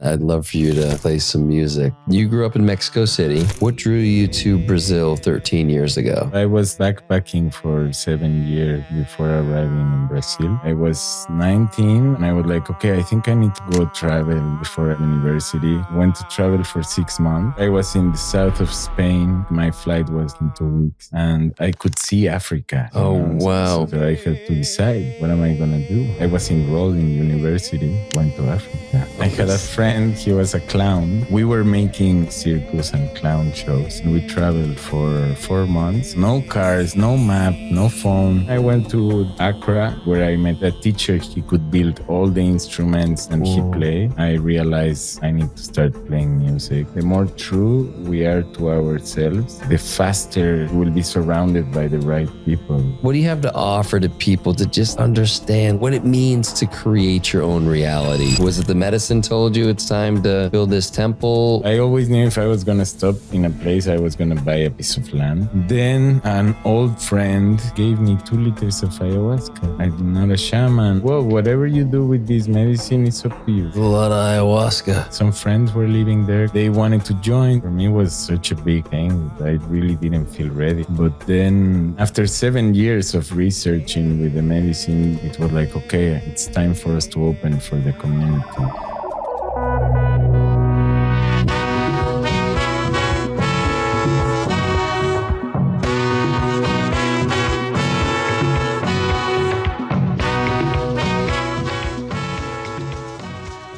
I'd love for you to play some music. You grew up in Mexico City. What drew you to Brazil 13 years ago? I was backpacking for 7 years before arriving in Brazil. I was 19 and I was like, okay, I think I need to go travel before university. Went to travel for 6 months. I was in the south of Spain. My flight was in 2 weeks and I could see Africa. Oh, wow. So I had to decide, what am I going to do? I was enrolled in university, went to Africa. I had a friend, he was a clown. We were making circus and clown shows. And we traveled for 4 months. No cars, no map, no phone. I went to Accra where I met a teacher. He could build all the instruments and he played. I realized I need to start playing music. The more true we are to ourselves, the faster we'll be surrounded by the right people. What do you have to offer to people to just understand what it means to create your own reality? Was it the medicine told you it's time to build this temple? I always knew if I was going to stop in a place, I was going to buy a piece of land. Then an old friend gave me 2 liters of ayahuasca. I'm not a shaman. Well, whatever you do with this medicine, it's up to you. A lot of ayahuasca. Some friends were living there. They wanted to join. For me, it was such a big thing. I really didn't feel ready. But then after 7 years of researching with the medicine, it was like, okay, it's time for us to open for the community.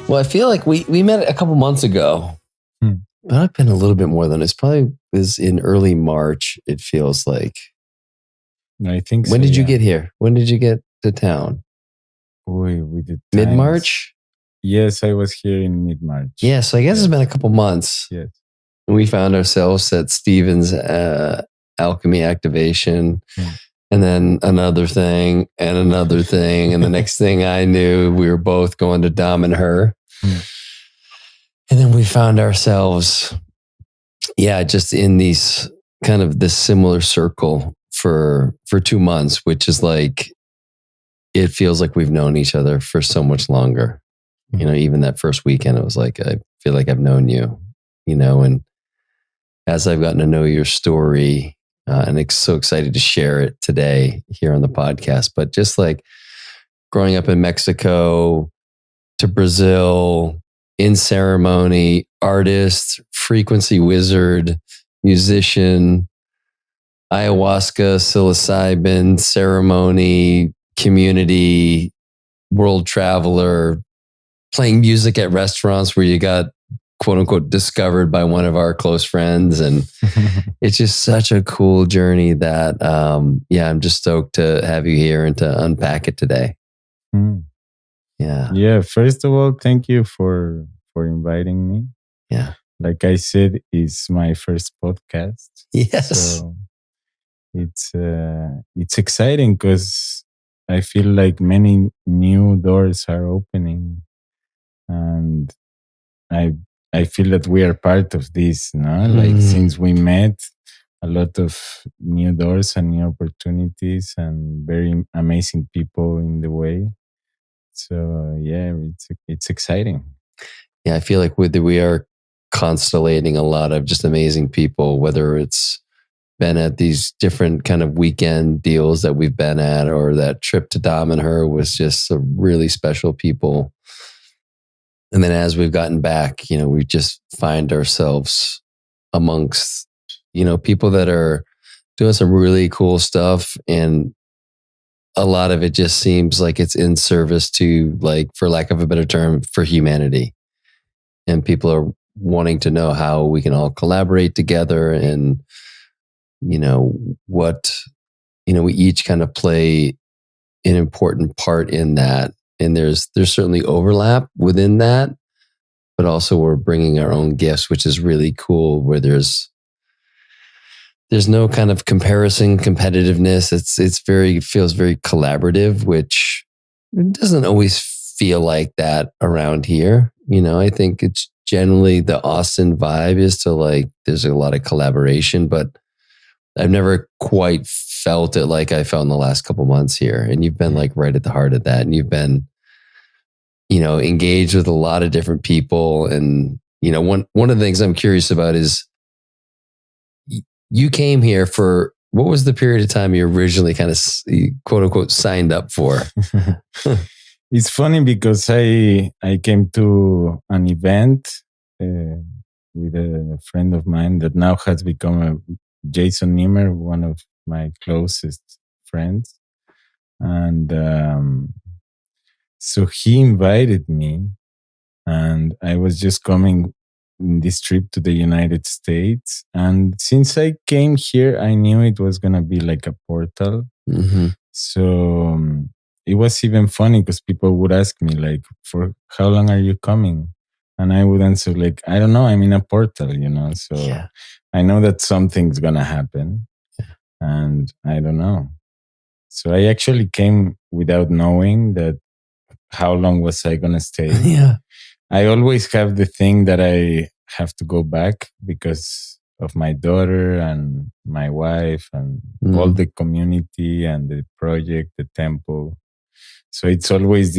Well, I feel like we met a couple months ago. But it's been a little bit more than it's probably was in early March. It feels like. I think so. When did you get here? When did you get to town? Boy, we did Mid-March? Yes, I was here in mid-March. Yeah, so I guess it's been a couple months. Yes. We found ourselves at Steven's alchemy activation, and then another thing, and another thing, and the next thing I knew, we were both going to Dom and her. And then we found ourselves, just in these kind of this similar circle for 2 months, which is like, it feels like we've known each other for so much longer. You know, even that first weekend, it was like, I feel like I've known you, and as I've gotten to know your story, and I'm so excited to share it today here on the podcast, but just like growing up in Mexico to Brazil, in ceremony, artist, frequency wizard, musician, ayahuasca, psilocybin, ceremony, community, world traveler, playing music at restaurants where you got quote unquote discovered by one of our close friends. And it's just such a cool journey that, I'm just stoked to have you here and to unpack it today. Yeah. First of all, thank you for inviting me. Yeah. Like I said, it's my first podcast. Yes. So it's exciting because I feel like many new doors are opening, and I feel that we are part of this, no? Like since we met, a lot of new doors and new opportunities and very amazing people in the way. So it's exciting. Yeah, I feel like we are constellating a lot of just amazing people, whether it's been at these different kind of weekend deals that we've been at, or that trip to Dom and her was just some really special people. And then as we've gotten back, we just find ourselves amongst, people that are doing some really cool stuff. And a lot of it just seems like it's in service to, like, for lack of a better term, for humanity. And people are wanting to know how we can all collaborate together, and, we each kind of play an important part in that. And there's certainly overlap within that, but also we're bringing our own gifts, which is really cool, where there's no kind of comparison, competitiveness. Feels very collaborative, which doesn't always feel like that around here. I think it's generally the Austin vibe is to, like, there's a lot of collaboration, but I've never quite felt it like I felt in the last couple months here. And you've been like right at the heart of that. And you've been, engage with a lot of different people. And, one of the things I'm curious about is you came here for, what was the period of time you originally kind of quote unquote signed up for? It's funny because I came to an event with a friend of mine that now has become Jason Nimmer, one of my closest friends. And so he invited me, and I was just coming in this trip to the United States. And since I came here, I knew it was going to be like a portal. Mm-hmm. So it was even funny because people would ask me, like, for how long are you coming? And I would answer, like, I don't know, I'm in a portal, So I know that something's going to happen. And I don't know. So I actually came without knowing that how long was I going to stay. Yeah. I always have the thing that I have to go back because of my daughter and my wife and all the community and the project, the temple. So it's always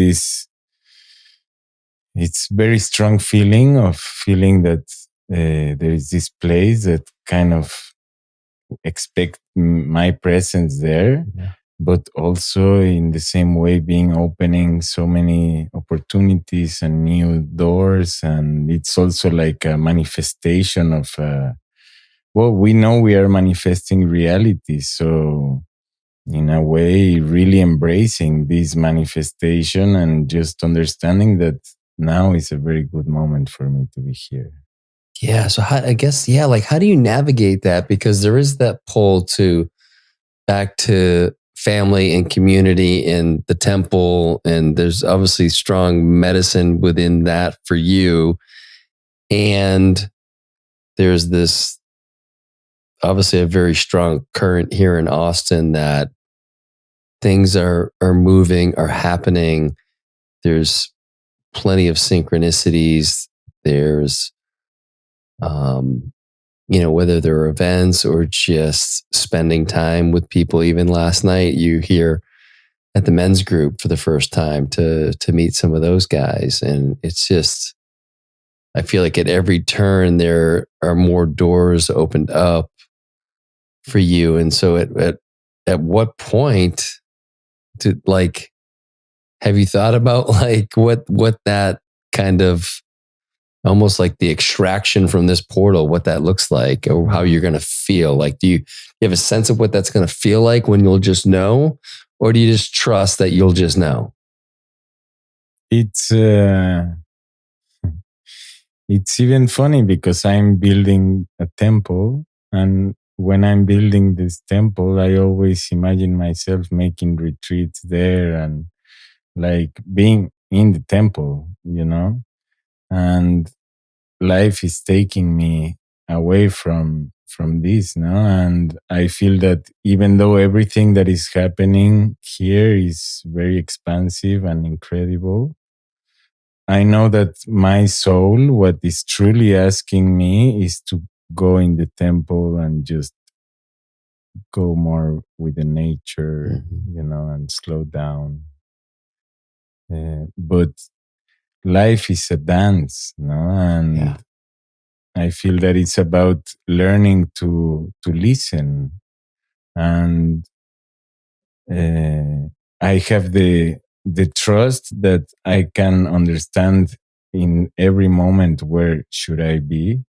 it's very strong feeling that there is this place that kind of expect my presence there. Yeah. But also in the same way being opening so many opportunities and new doors. And it's also like a manifestation of, we know we are manifesting reality. So in a way, really embracing this manifestation and just understanding that now is a very good moment for me to be here. Yeah. So how do you navigate that? Because there is that pull back to family and community in the temple, and there's obviously strong medicine within that for you. And there's this obviously a very strong current here in Austin that things are moving, are happening. There's plenty of synchronicities. There's whether there are events or just spending time with people. Even last night, you here at the men's group for the first time to meet some of those guys. And it's just, I feel like at every turn, there are more doors opened up for you. And so at what point have you thought about what that kind of, almost like the extraction from this portal, what that looks like, or how you're going to feel? Like, do you have a sense of what that's going to feel like when you'll just know, or do you just trust that you'll just know? It's even funny because I'm building a temple, and when I'm building this temple, I always imagine myself making retreats there and like being in the temple, and life is taking me away from this now. And I feel that even though everything that is happening here is very expansive and incredible, I know that my soul, what is truly asking me is to go in the temple and just go more with the nature, and slow down. But life is a dance, and I feel that it's about learning to listen. And I have the trust that I can understand in every moment where should I be.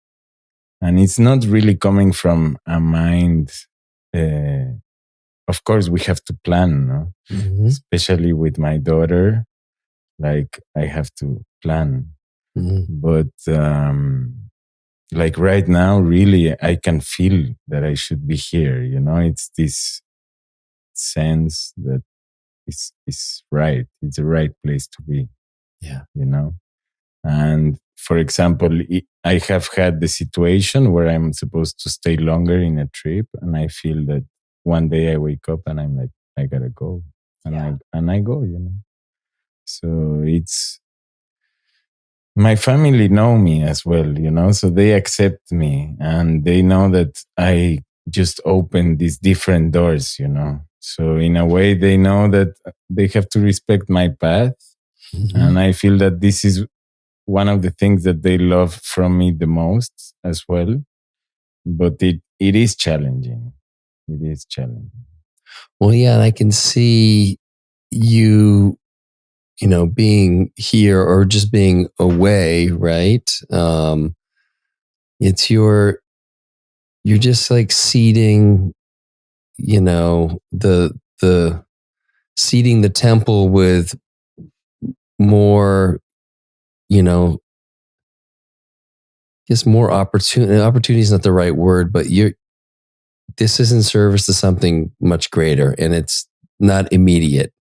And it's not really coming from a mind. Of course, we have to plan, no? Mm-hmm. Especially with my daughter, like I have to plan. Mm-hmm. But like right now, really, I can feel that I should be here. It's this sense that is right. It's the right place to be. Yeah. And for example, I have had the situation where I'm supposed to stay longer in a trip, and I feel that one day I wake up and I'm like, I gotta go, and I go. So it's, my family know me as well, so they accept me and they know that I just open these different doors, So in a way, they know that they have to respect my path. And I feel that this is one of the things that they love from me the most as well. But it is challenging. It is challenging. Well, yeah, and I can see you, being here or just being away, right? It's you're just like seeding, the seeding the temple with more, just more opportunity. Opportunity is not the right word, but this is in service to something much greater, and it's not immediate.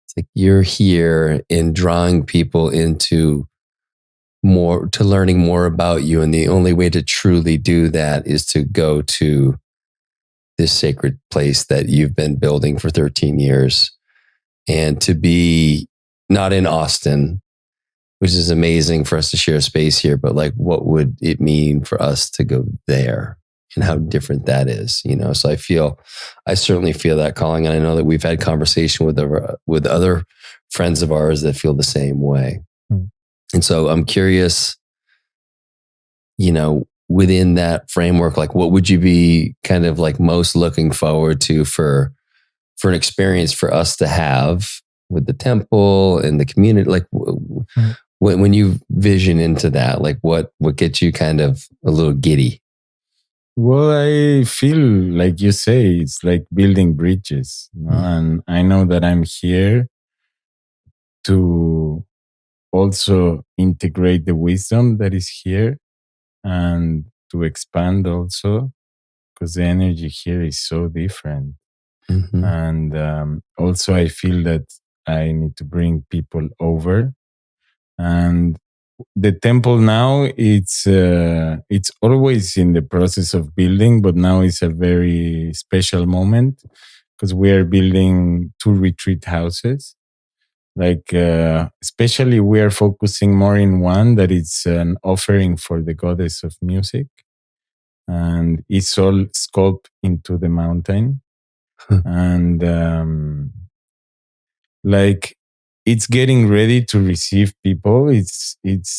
It's like you're here in drawing people into learning more about you. And the only way to truly do that is to go to this sacred place that you've been building for 13 years and to be not in Austin, which is amazing for us to share space here, but like, what would it mean for us to go there and how different that is, So I certainly feel that calling. And I know that we've had conversation with other friends of ours that feel the same way. And so I'm curious, within that framework, like what would you be kind of like most looking forward to for an experience for us to have with the temple and the community? Like when you vision into that, like what gets you kind of a little giddy? Well, I feel like you say, it's like building bridges. And I know that I'm here to also integrate the wisdom that is here and to expand also, because the energy here is so different. And also I feel that I need to bring people over. And the temple now, it's always in the process of building, but now it's a very special moment because we are building 2 retreat houses. Like, especially we are focusing more in one that it's an offering for the goddess of music. And it's all sculpted into the mountain. And like, it's getting ready to receive people. It's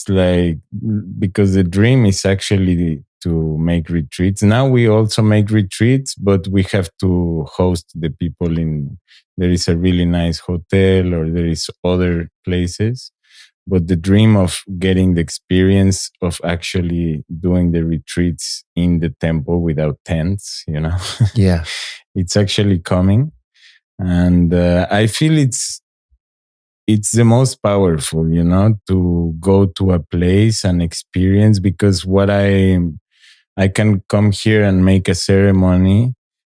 like, because the dream is actually to make retreats. Now we also make retreats, but we have to host the people there is a really nice hotel or there is other places. But the dream of getting the experience of actually doing the retreats in the temple without tents, Yeah. It's actually coming. And I feel it's the most powerful, to go to a place and experience, because what I can come here and make a ceremony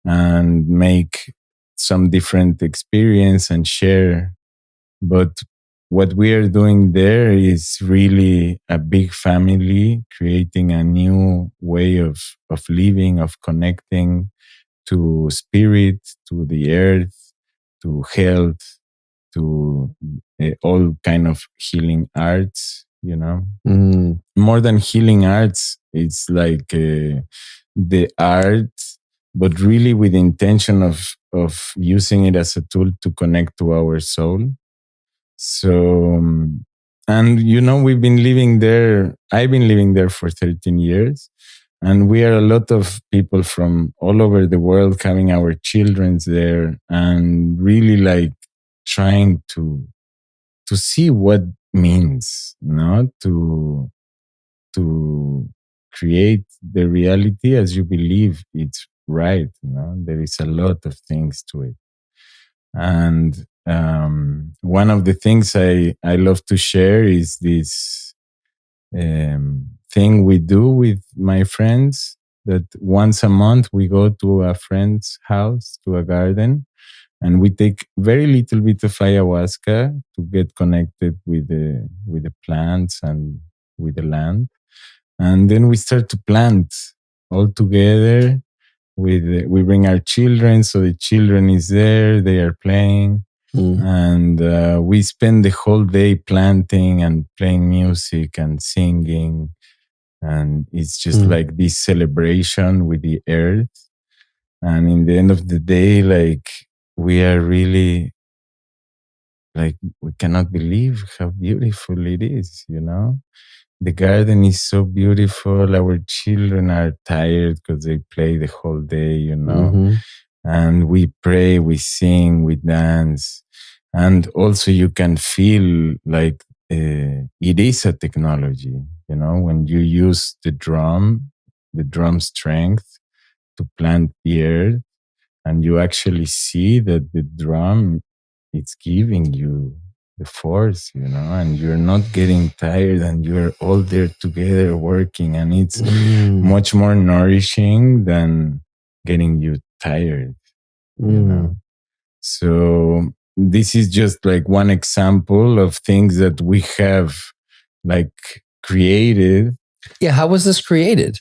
and make some different experience and share. But what we are doing there is really a big family, creating a new way of living, of connecting to spirit, to the earth, to health, to all kind of healing arts, More than healing arts, it's like the art, but really with the intention of using it as a tool to connect to our soul. So, and we've been living there. I've been living there for 13 years. And we are a lot of people from all over the world having our children's there and really like trying to see what means, to create the reality as you believe it's right. There is a lot of things to it. And one of the things I love to share is this thing we do with my friends, that once a month we go to a friend's house, to a garden, and we take very little bit of ayahuasca to get connected with the plants and with the land. And then we start to plant all together. We bring our children, so the children is there, they are playing. And we spend the whole day planting and playing music and singing. And it's just like this celebration with the earth. And in the end of the day, like, we are really like we cannot believe how beautiful it is, The garden is so beautiful. Our children are tired because they play the whole day, Mm-hmm. And we pray, we sing, we dance. And also you can feel like it is a technology, when you use the drum strength to plant the earth, and you actually see that the drum, it's giving you the force, and you're not getting tired, and you're all there together working, and it's much more nourishing than getting you tired, So this is just like one example of things that we have like created. Yeah, how was this created?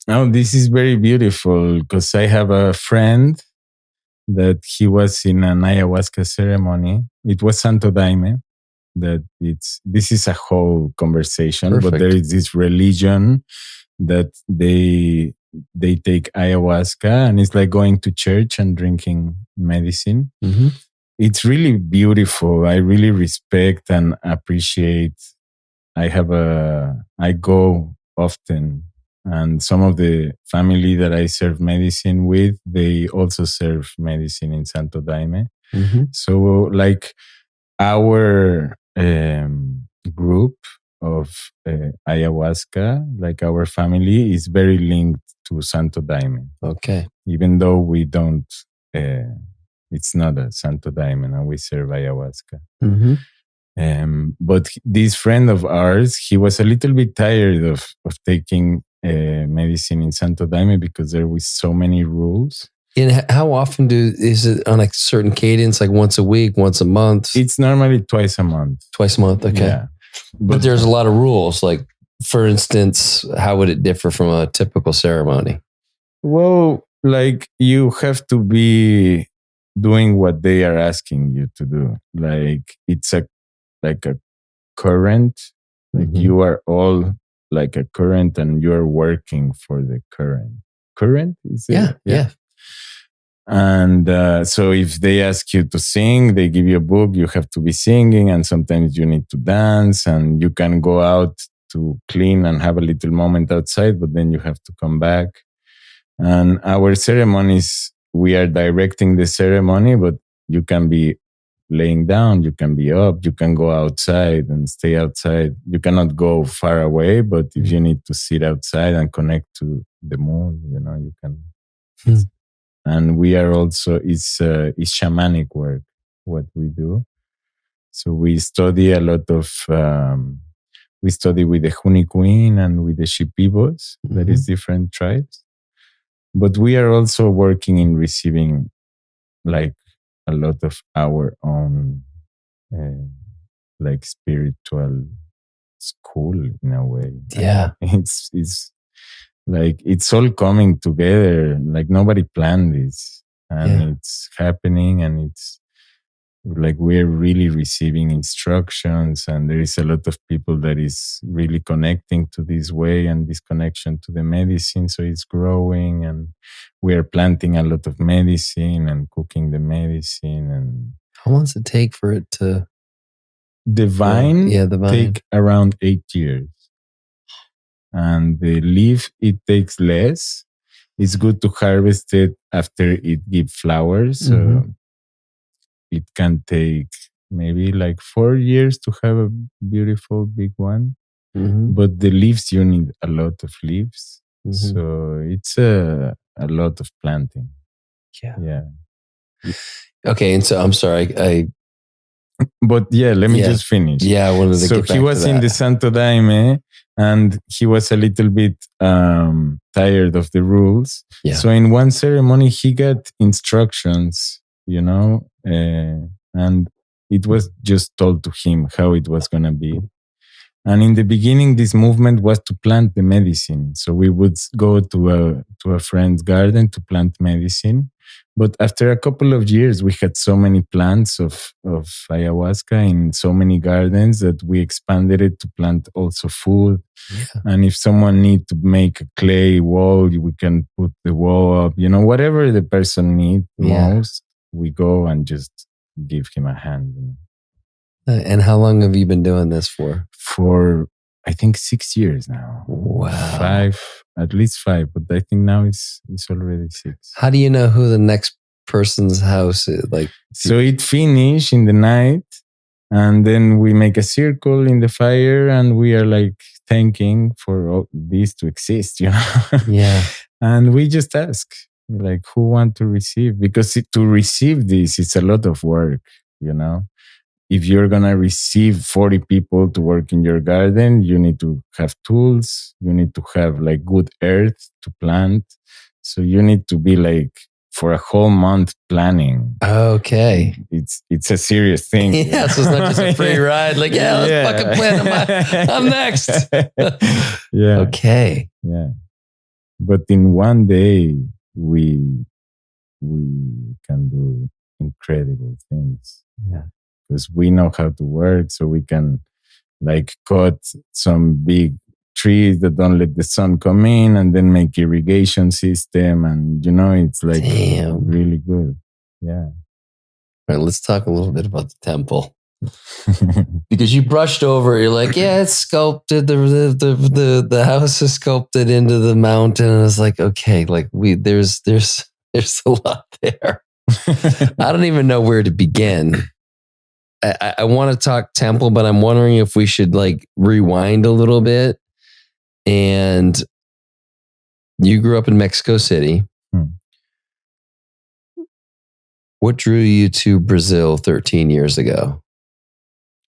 Oh, this is very beautiful because I have a friend that he was in an ayahuasca ceremony. It was Santo Daime. This is a whole conversation. Perfect. But there is this religion that they take ayahuasca, and it's like going to church and drinking medicine. Mm-hmm. It's really beautiful. I really respect and appreciate. I go often, and some of the family that I serve medicine with, they also serve medicine in Santo Daime. Mm-hmm. So like our group of ayahuasca, like our family, is very linked to Santo Daime. Okay. Even though we don't, it's not a Santo Daime, and we serve ayahuasca. Mm-hmm. But this friend of ours, he was a little bit tired of taking medicine in Santo Daime because there was so many rules. And how often is it on a certain cadence, like once a week, once a month? It's normally twice a month. Twice a month, okay. Yeah. But there's a lot of rules. Like, for instance, how would it differ from a typical ceremony? Well, like you have to be doing what they are asking you to do. Like it's like a current. Like you are all like a current, and you're working for the current. Current? Is it? Yeah. And so if they ask you to sing, they give you a book, you have to be singing, and sometimes you need to dance, and you can go out to clean and have a little moment outside, but then you have to come back. And our ceremonies, we are directing the ceremony, but you can be laying down, you can be up, you can go outside and stay outside. You cannot go far away, but if you need to sit outside and connect to the moon, you can. And we are also, it's shamanic work, what we do. So we study a lot of, we study with the Junicuin and with the Shipibos, that is different tribes. But we are also working in receiving like a lot of our own like spiritual school in a way. Yeah. It's like it's all coming together. Like nobody planned this, and it's happening, and it's like we're really receiving instructions, and there is a lot of people that is really connecting to this way and this connection to the medicine. So it's growing, and we are planting a lot of medicine and cooking the medicine. And how long does it take for it to? The vine, the vine take around 8 years. And the leaf, it takes less. It's good to harvest it after it gives flowers. So it can take maybe like 4 years to have a beautiful big one. But the leaves, you need a lot of leaves. So it's a lot of planting. Yeah. Okay. And so I'm sorry. But yeah, let me just finish. Yeah, I wanted to get back to that. So he was in the Santo Daime, and he was a little bit tired of the rules. Yeah. So in one ceremony, he got instructions, and it was just told to him how it was going to be. And in the beginning, this movement was to plant the medicine. So we would go to a friend's garden to plant medicine. But after a couple of years, we had so many plants of ayahuasca in so many gardens that we expanded it to plant also food. Yeah. And if someone needs to make a clay wall, we can put the wall up. Whatever the person needs most, we go and just give him a hand. And how long have you been doing this for? For, I think, 6 years now. Wow. At least 5, but I think now it's already 6. How do you know who the next person's house is? Like, so it finished in the night, and then we make a circle in the fire, and we are like thanking for all this to exist, Yeah. And we just ask, like, who want to receive? Because to receive this, it's a lot of work, If you're going to receive 40 people to work in your garden, you need to have tools. You need to have like good earth to plant. So you need to be like for a whole month planning. Okay. It's a serious thing. Yeah, so it's not just a free ride. Like, let's fucking plan. I'm next. Yeah. Okay. Yeah. But in one day, we can do incredible things. Yeah. Because we know how to work, so we can like cut some big trees that don't let the sun come in, and then make irrigation system, and it's like really good. Yeah. All right, let's talk a little bit about the temple. Because you brushed over, you're like, yeah, it's sculpted. The house is sculpted into the mountain, and it's like, okay, like there's a lot there. I don't even know where to begin. I want to talk temple, but I'm wondering if we should like rewind a little bit. And you grew up in Mexico City. What drew you to Brazil 13 years ago?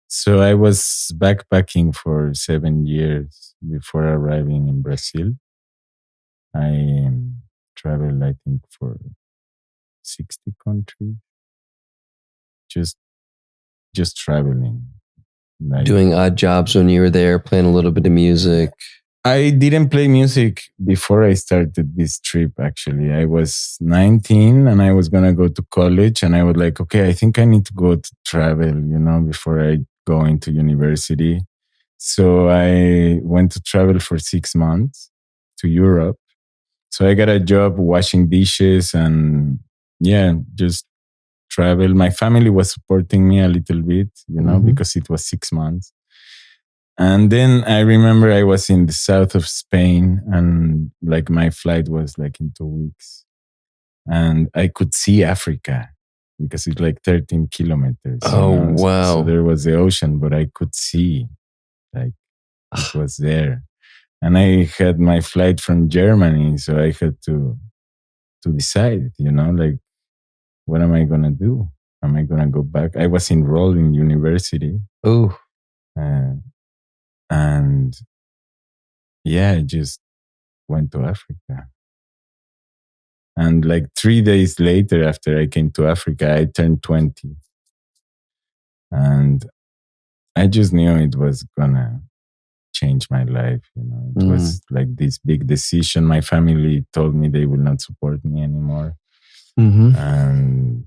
So I was backpacking for 7 years before arriving in Brazil. I traveled, I think, for 60 countries. Just traveling. Like, doing odd jobs when you were there, playing a little bit of music. I didn't play music before I started this trip, actually. I was 19 and I was going to go to college, and I was like, okay, I think I need to go to travel, before I go into university. So I went to travel for 6 months to Europe. So I got a job washing dishes and just travel. My family was supporting me a little bit, because it was 6 months. And then I remember I was in the south of Spain, and like my flight was like in 2 weeks, and I could see Africa because it's like 13 kilometers. Oh, wow. So there was the ocean, but I could see, like, it was there. And I had my flight from Germany, so I had to decide, like, what am I going to do? Am I going to go back? I was enrolled in university. Oh. And I just went to Africa. And like 3 days later, after I came to Africa, I turned 20. And I just knew it was going to change my life. It was like this big decision. My family told me they will not support me anymore. Mm-hmm. And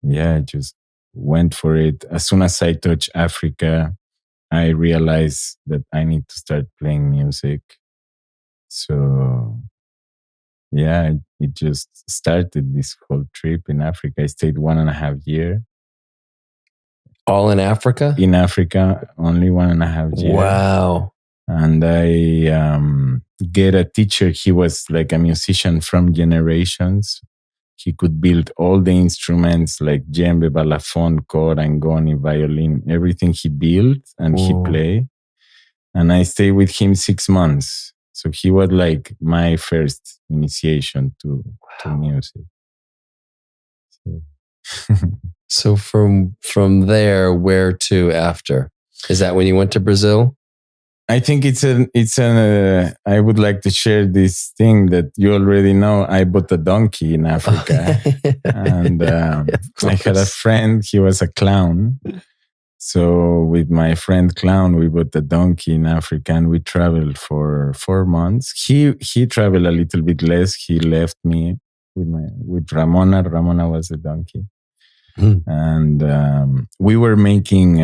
I just went for it. As soon as I touched Africa, I realized that I need to start playing music. So, it just started this whole trip in Africa. I stayed 1.5 years. All in Africa? In Africa, only 1.5 years. Wow. And I get a teacher. He was like a musician from generations. He could build all the instruments like djembe, balafon, cor, angoni, violin, everything he built and he played. And I stayed with him 6 months. So he was like my first initiation to music. So from there, where to after? Is that when you went to Brazil? I think I would like to share this thing that you already know. I bought a donkey in Africa. And I had a friend, he was a clown. So with my friend clown, we bought a donkey in Africa and we traveled for 4 months. He traveled a little bit less. He left me with Ramona. Ramona was a donkey. And we were making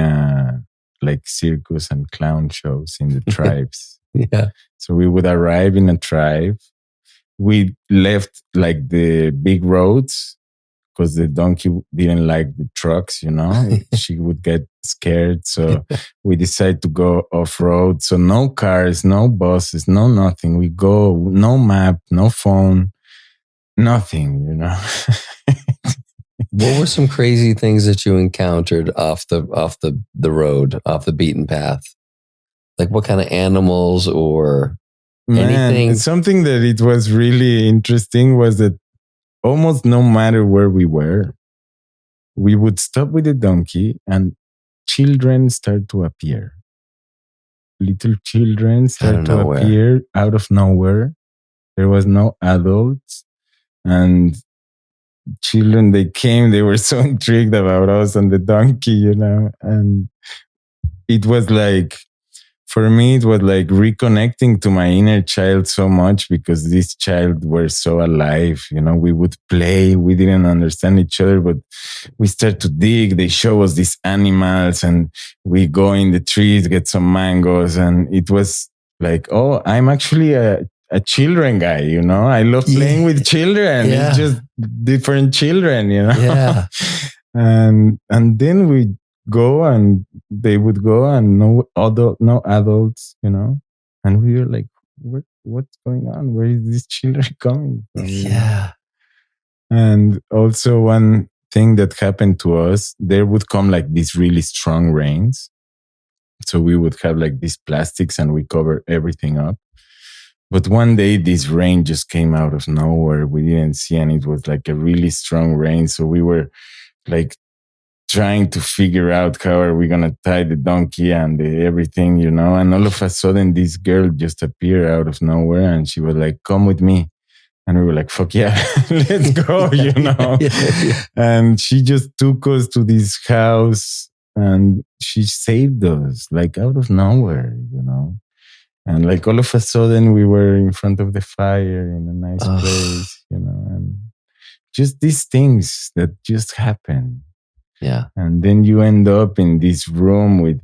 like circus and clown shows in the tribes. Yeah. So we would arrive in a tribe. We left like the big roads because the donkey didn't like the trucks, she would get scared. So we decided to go off-road. So no cars, no buses, no nothing. We go, no map, no phone, nothing. What were some crazy things that you encountered off the road, off the beaten path? Like what kind of animals or anything? Something that it was really interesting was that almost no matter where we were, we would stop with the donkey and children start to appear. Little children start to appear out of nowhere. There was no adults. And children, they came, they were so intrigued about us and the donkey, and it was like, for me, it was like reconnecting to my inner child so much because this child were so alive. We would play. We didn't understand each other, but we start to dig. They show us these animals and we go in the trees, get some mangoes. And it was like, oh, I'm actually a children guy, I love playing with children. Yeah. It's just different children, Yeah. And then we go and they would go and no adults, and we were like, what's going on? Where is these children coming from? Yeah. And also one thing that happened to us, there would come like these really strong rains. So we would have like these plastics and we cover everything up. But one day this rain just came out of nowhere. We didn't see, and it was like a really strong rain. So we were like trying to figure out how are we going to tie the donkey and everything, and all of a sudden this girl just appeared out of nowhere and she was like, come with me. And we were like, fuck yeah, let's go, Yeah. And she just took us to this house and she saved us like out of nowhere, and like all of a sudden we were in front of the fire in a nice place, and just these things that just happen. Yeah. And then you end up in this room with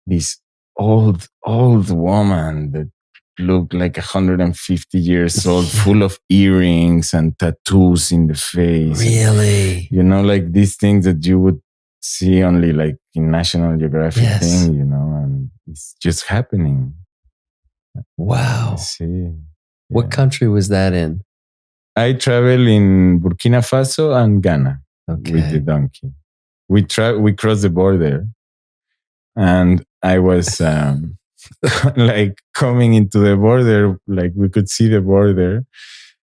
this old woman that looked like 150 years old, full of earrings and tattoos in the face. Really? Like these things that you would see only like in National Geographic thing, and it's just happening. Wow. See. Yeah. What country was that in? I travel in Burkina Faso and Ghana with the donkey. We crossed the border, and I was like coming into the border, like we could see the border,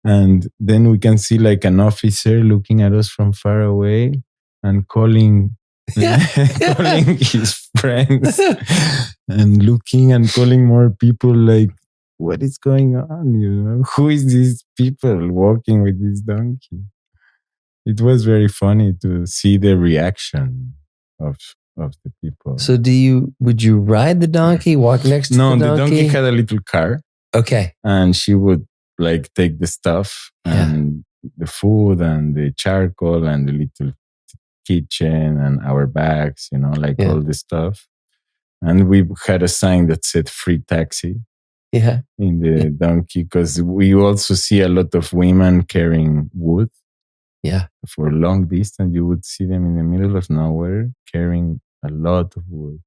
and then we can see like an officer looking at us from far away and calling his friends and looking and calling more people like, what is going on? Who is these people walking with this donkey? It was very funny to see the reaction of the people. So would you ride the donkey, walk next to the donkey? No, the donkey had a little car. Okay. And she would like take the stuff and the food and the charcoal and the little kitchen and our bags, all the stuff. And we had a sign that said free taxi in the donkey, because we also see a lot of women carrying wood. Yeah. For long distance, you would see them in the middle of nowhere carrying a lot of wood.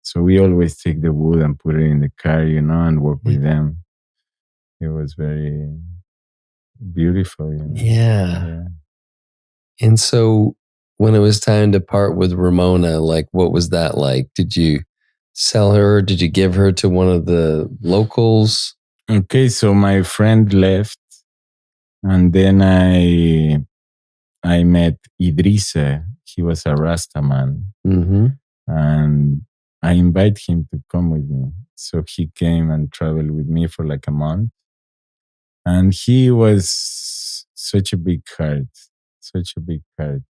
So we always take the wood and put it in the car, and work with them. It was very beautiful. Yeah. And so when it was time to part with Ramona, like what was that like? Did you sell her? Did you give her to one of the locals? Okay, so my friend left, and then I met Idrisse. He was a Rasta man. Mm-hmm. And I invited him to come with me. So he came and traveled with me for like a month. And he was such a big heart,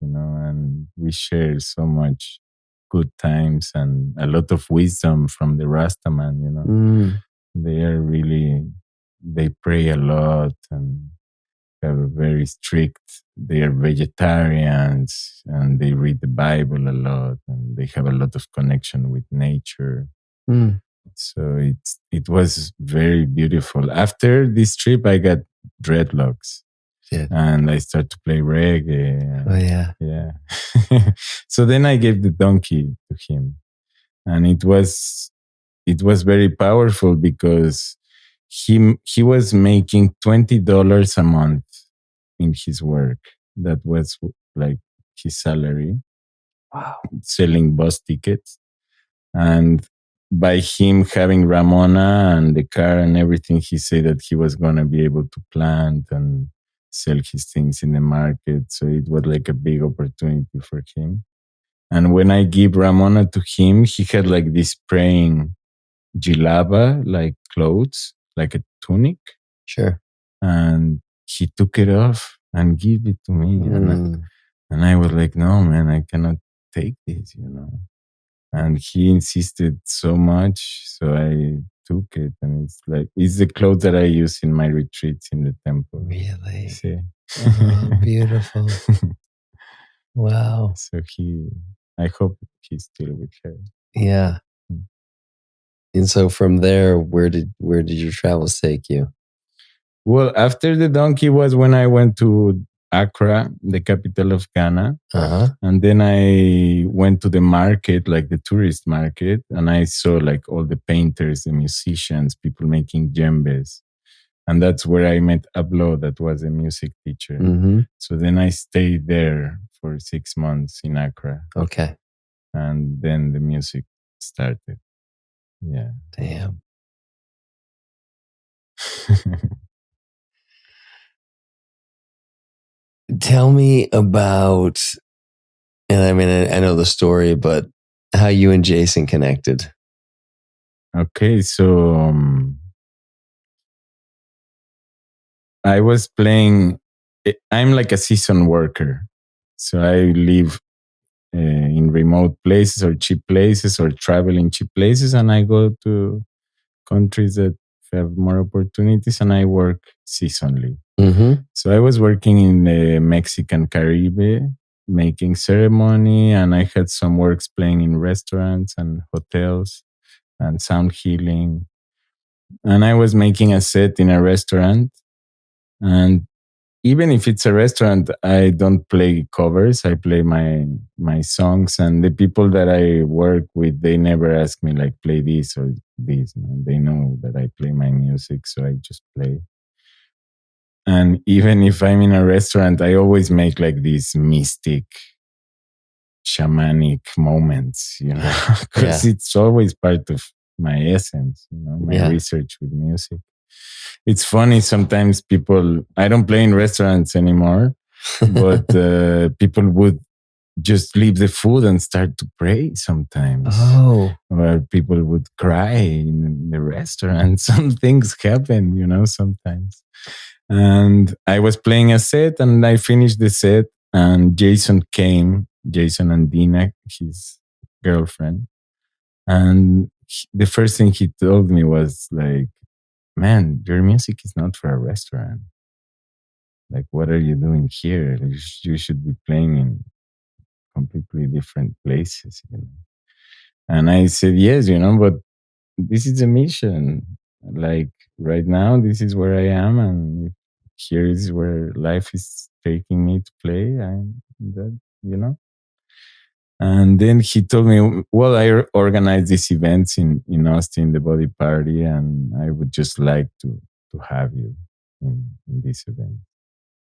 and we shared so much good times and a lot of wisdom from the Rasta man, They are really, they pray a lot and are very strict. They are vegetarians and they read the Bible a lot and they have a lot of connection with nature. So it was very beautiful. After this trip, I got dreadlocks. did. And I started to play reggae. Oh yeah. Yeah. So then I gave the donkey to him. And it was very powerful because he was making $20 a month in his work. That was like his salary. Wow. Selling bus tickets. And by him having Ramona and the car and everything, he said that he was going to be able to plant and sell his things in the market. So it was like a big opportunity for him. And when I give Ramona to him, he had like this praying jilaba, like clothes, like a tunic. Sure. And he took it off and gave it to me. And I was like, no, man, I cannot take this, And he insisted so much. So I took it. And it's the clothes that I use in my retreats in the temple. Really? See? Oh, beautiful. Wow. So I hope he's still with her. Yeah. And so from there, where did your travels take you? Well, after the donkey was when I went to Accra, the capital of Ghana. Uh-huh. And then I went to the market, like the tourist market, and I saw like all the painters, the musicians, people making djembes. And that's where I met Ablo, that was a music teacher. Mm-hmm. So then I stayed there for 6 months in Accra. Okay. And then the music started. Yeah. Damn. Tell me about, and I mean, I know the story, but how you and Jason connected. Okay, so I was playing, I'm like a season worker. So I live in remote places or cheap places or travel in cheap places. And I go to countries that have more opportunities and I work seasonally. Mm-hmm. So I was working in the Mexican Caribe, making ceremony, and I had some works playing in restaurants and hotels and sound healing. And I was making a set in a restaurant. And even if it's a restaurant, I don't play covers. I play my songs. And the people that I work with, they never ask me like, play this or this. They know that I play my music, so I just play. And even if I'm in a restaurant, I always make like these mystic, shamanic moments, because it's always part of my essence, my research with music. It's funny, sometimes I don't play in restaurants anymore, but people would just leave the food and start to pray sometimes. Oh. Or people would cry in the restaurant. Some things happen, sometimes. And I was playing a set and I finished the set and Jason and Dina, his girlfriend. And the first thing he told me was like, man, your music is not for a restaurant. Like, what are you doing here? You should be playing in completely different places. And I said, yes, but this is a mission. Like right now, this is where I am. And here is where life is taking me to play. And then he told me, well, I organize these events in Austin, the Body Party, and I would just like to have you in this event.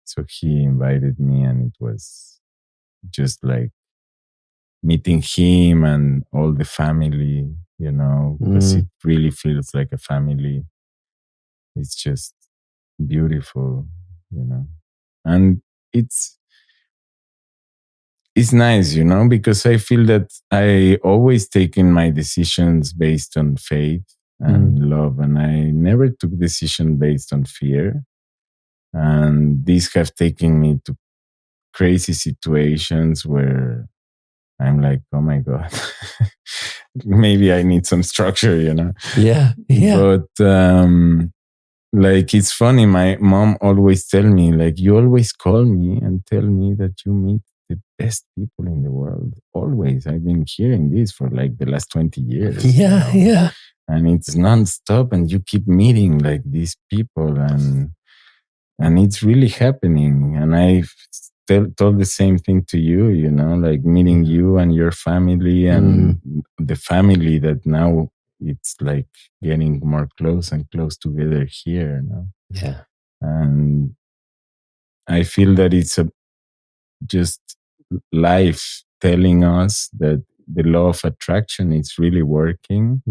So he invited me, and it was just like meeting him and all the family, because it really feels like a family. It's just beautiful, and it's nice, because I feel that I always taken my decisions based on faith and love, and I never took decision based on fear. And these have taken me to crazy situations where I'm like, oh my God, maybe I need some structure, Yeah. But like, it's funny. My mom always tell me, like, you always call me and tell me that you meet the best people in the world. Always. I've been hearing this for like the last 20 years. Yeah. And it's nonstop, and you keep meeting like these people. And And it's really happening. And I've told the same thing to you, like meeting you and your family and the family that now it's like getting more close and close together here. Yeah. And I feel that it's just life telling us that the law of attraction is really working,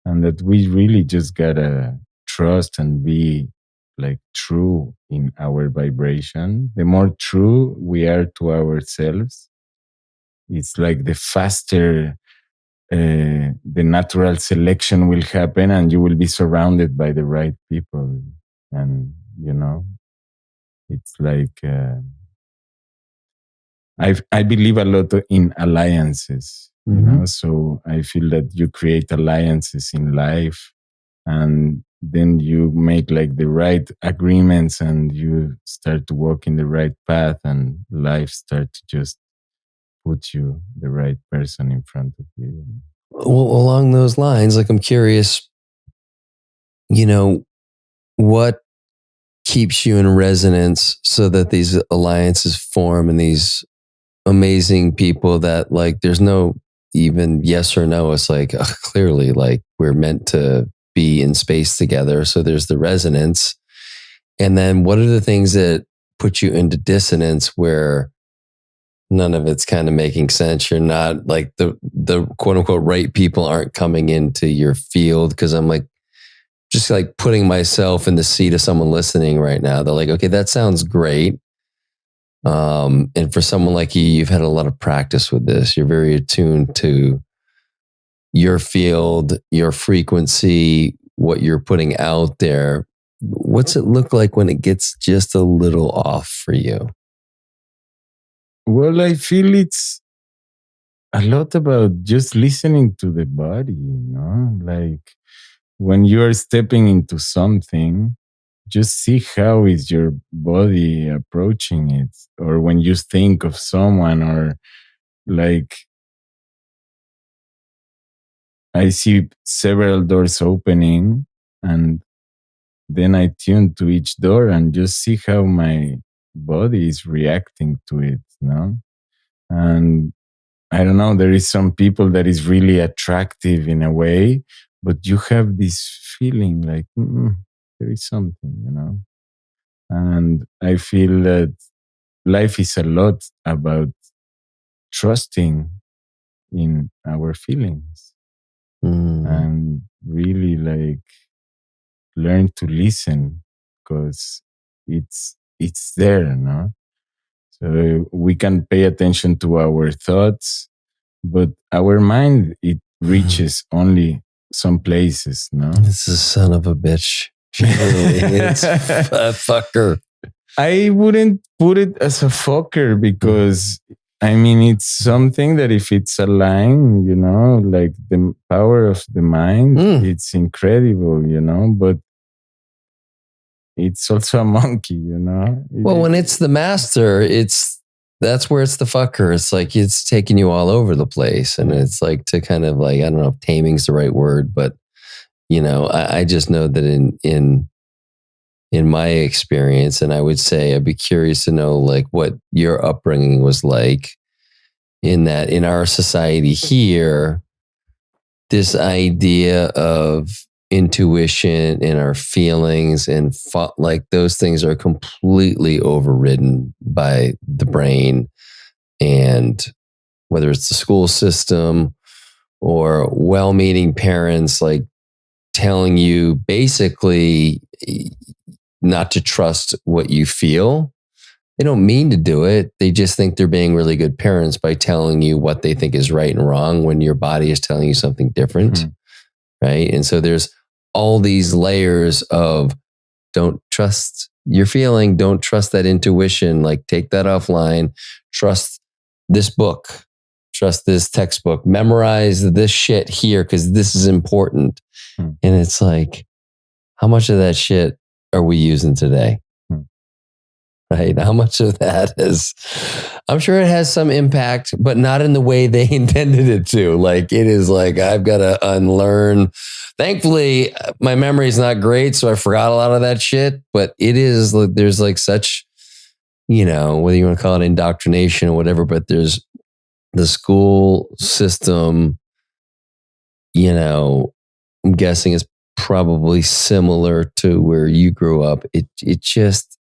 and that we really just gotta trust and be like true in our vibration. The more true we are to ourselves, it's like the faster the natural selection will happen, and you will be surrounded by the right people. And it's like I believe a lot in alliances, so I feel that you create alliances in life, and then you make like the right agreements, and you start to walk in the right path, and life starts to just put you the right person in front of you. Well, along those lines, like I'm curious, what keeps you in resonance so that these alliances form and these amazing people that like there's no even yes or no. It's like clearly like we're meant to be in space together. So there's the resonance. And then what are the things that put you into dissonance where none of it's kind of making sense? You're not like the quote unquote right people aren't coming into your field. Cause I'm like, just like putting myself in the seat of someone listening right now. They're like, okay, that sounds great. And for someone like you, you've had a lot of practice with this. You're very attuned to your field, your frequency, what you're putting out there. What's it look like when it gets just a little off for you? Well, I feel it's a lot about just listening to the body, like when you are stepping into something, just see how is your body approaching it. Or when you think of someone, or like I see several doors opening, and then I tune to each door and just see how my body is reacting to it, And I don't know, there is some people that is really attractive in a way, but you have this feeling like there is something, And I feel that life is a lot about trusting in our feelings and really like learn to listen, because it's there, So we can pay attention to our thoughts, but our mind, it reaches only some places, It's a son of a bitch. It's a fucker. I wouldn't put it as a fucker, because I mean, it's something that if it's aligned, like the power of the mind, it's incredible, but it's also a monkey, Well, when it's the master, that's where it's the fucker. It's like it's taking you all over the place. And it's like to kind of like, I don't know if taming's the right word, but I just know that in my experience, and I would say I'd be curious to know like what your upbringing was like in that in our society here, this idea of intuition and our feelings and like those things are completely overridden by the brain, and whether it's the school system or well-meaning parents like telling you basically not to trust what you feel. They don't mean to do it. They just think they're being really good parents by telling you what they think is right and wrong when your body is telling you something different. Right. And so there's all these layers of don't trust your feeling. Don't trust that intuition. Like take that offline. Trust this book. Trust this textbook. Memorize this shit here because this is important. And it's like, how much of that shit are we using today? right? How much of that is, I'm sure it has some impact, but not in the way they intended it to. Like it is like, I've got to unlearn. Thankfully, my memory is not great. So I forgot a lot of that shit, but it is, there's like such, whether you want to call it indoctrination or whatever, but there's the school system, I'm guessing is probably similar to where you grew up. It just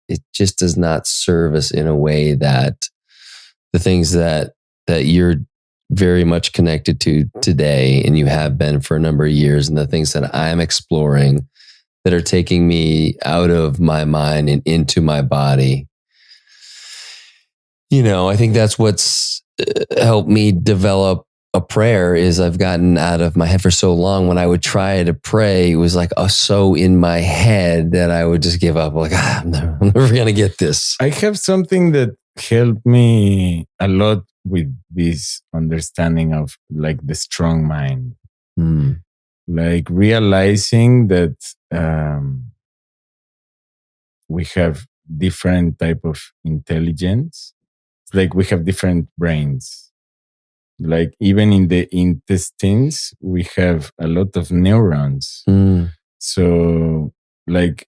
does not serve us in a way that the things that you're very much connected to today, and you have been for a number of years, and the things that I'm exploring that are taking me out of my mind and into my body. I think that's what's helped me develop a prayer is I've gotten out of my head for so long. When I would try to pray, it was like so in my head that I would just give up. Like, I'm never going to get this. I have something that helped me a lot with this understanding of like the strong mind. Like realizing that we have different type of intelligence. It's like we have different brains. Like even in the intestines, we have a lot of neurons. So like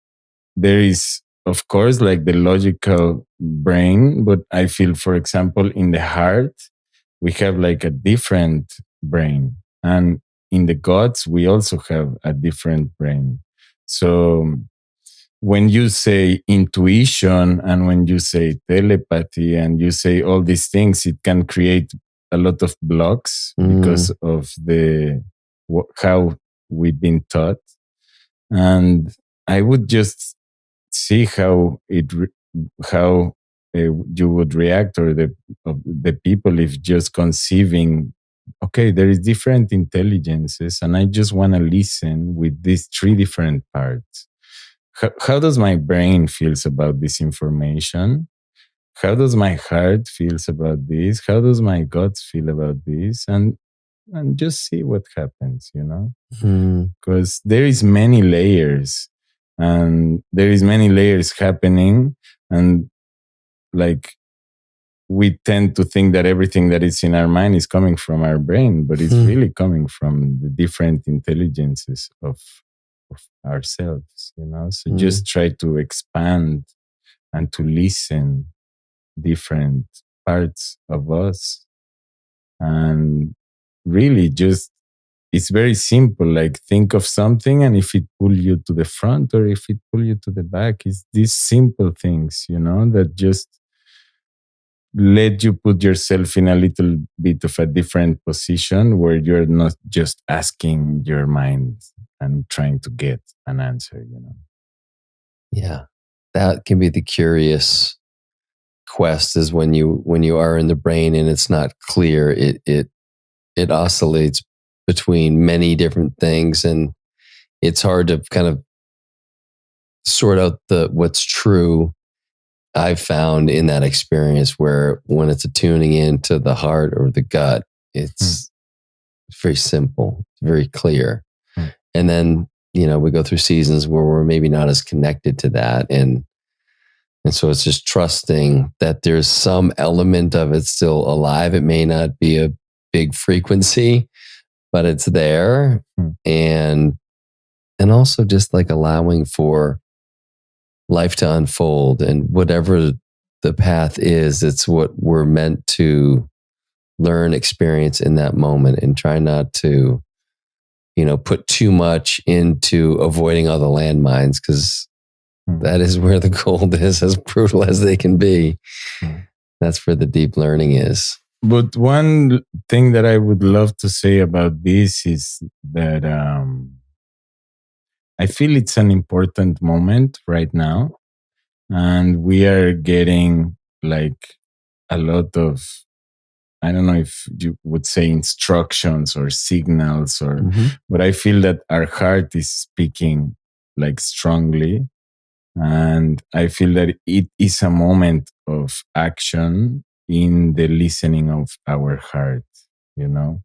there is, of course, like the logical brain, but I feel, for example, in the heart, we have like a different brain. And in the guts, we also have a different brain. So when you say intuition and when you say telepathy and you say all these things, it can create a lot of blocks because of how we've been taught. And I would just see how you would react, or the people, if just conceiving, okay, there is different intelligences, and I just want to listen with these three different parts. How does my brain feels about this information? How does my heart feels about this? How does my gut feel about this? And just see what happens, because there is many layers, and there is many layers happening, and like we tend to think that everything that is in our mind is coming from our brain, but it's really coming from the different intelligences of ourselves, So just try to expand and to listen different parts of us, and really just, it's very simple. Like think of something, and if it pull you to the front or if it pull you to the back, it's these simple things, that just let you put yourself in a little bit of a different position where you're not just asking your mind and trying to get an answer, Yeah. That can be the curious quest, is when you are in the brain and it's not clear, it oscillates between many different things, and it's hard to kind of sort out what's true. I've found in that experience where when it's tuning into the heart or the gut, it's very simple, very clear. And then, we go through seasons where we're maybe not as connected to that. And so it's just trusting that there's some element of it still alive. It may not be a big frequency, but it's there. And also just like allowing for life to unfold, and whatever the path is, it's what we're meant to learn, experience in that moment, and try not to, put too much into avoiding all the landmines, because that is where the gold is, as brutal as they can be. That's where the deep learning is. But one thing that I would love to say about this is that I feel it's an important moment right now, and we are getting like a lot of, I don't know if you would say instructions or signals, but I feel that our heart is speaking like strongly, and I feel that it is a moment of action in the listening of our heart, and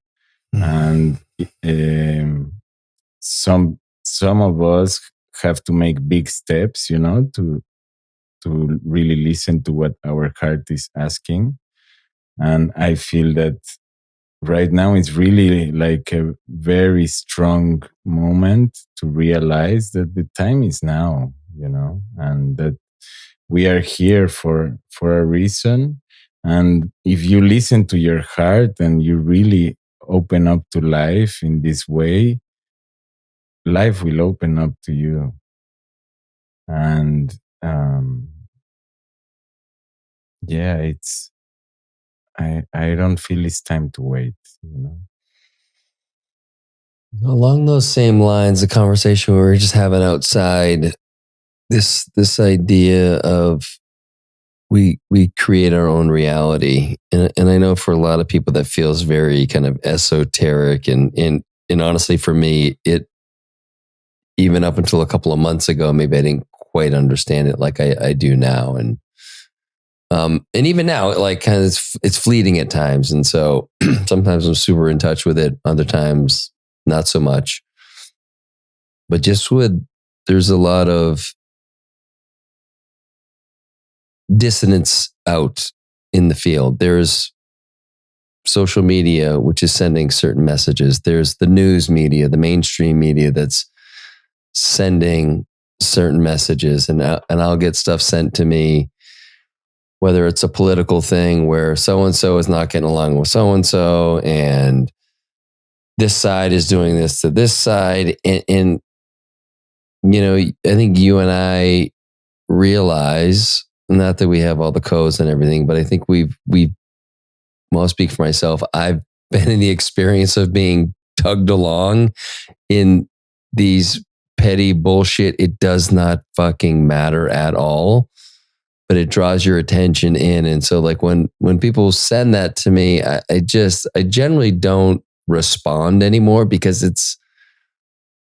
some of us have to make big steps, to to really listen to what our heart is asking. And I feel that right now it's really like a very strong moment to realize that the time is now, and that we are here for a reason. And if you listen to your heart and you really open up to life in this way, life will open up to you. And yeah, it's I don't feel it's time to wait. Along those same lines, the conversation we were just having outside, this idea of we create our own reality, and I know for a lot of people that feels very kind of esoteric, and honestly for me, it even up until a couple of months ago, maybe I didn't quite understand it like I do now, and even now, like kind of it's fleeting at times, and so sometimes I'm super in touch with it, other times not so much. But just there's a lot of dissonance out in the field. There's social media, which is sending certain messages. There's the news media, the mainstream media that's sending certain messages, and I'll get stuff sent to me, whether it's a political thing where so-and-so is not getting along with so-and-so, and this side is doing this to this side. And I think you and I realize, not that we have all the codes and everything, but I think we've well, I'll speak for myself. I've been in the experience of being tugged along in these petty bullshit. It does not fucking matter at all, but it draws your attention in. And so like when people send that to me, I generally don't respond anymore, because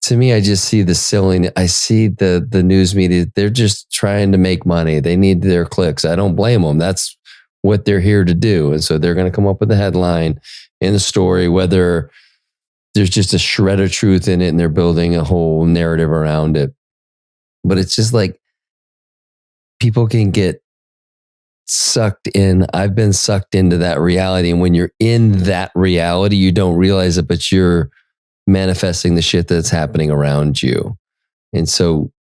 to me, I just see the silliness. I see the news media. They're just trying to make money. They need their clicks. I don't blame them. That's what they're here to do. And so they're going to come up with a headline in the story, whether there's just a shred of truth in it and they're building a whole narrative around it. But it's just like people can get sucked in. I've been sucked into that reality. And when you're in that reality, you don't realize it, but you're manifesting the shit that's happening around you. And so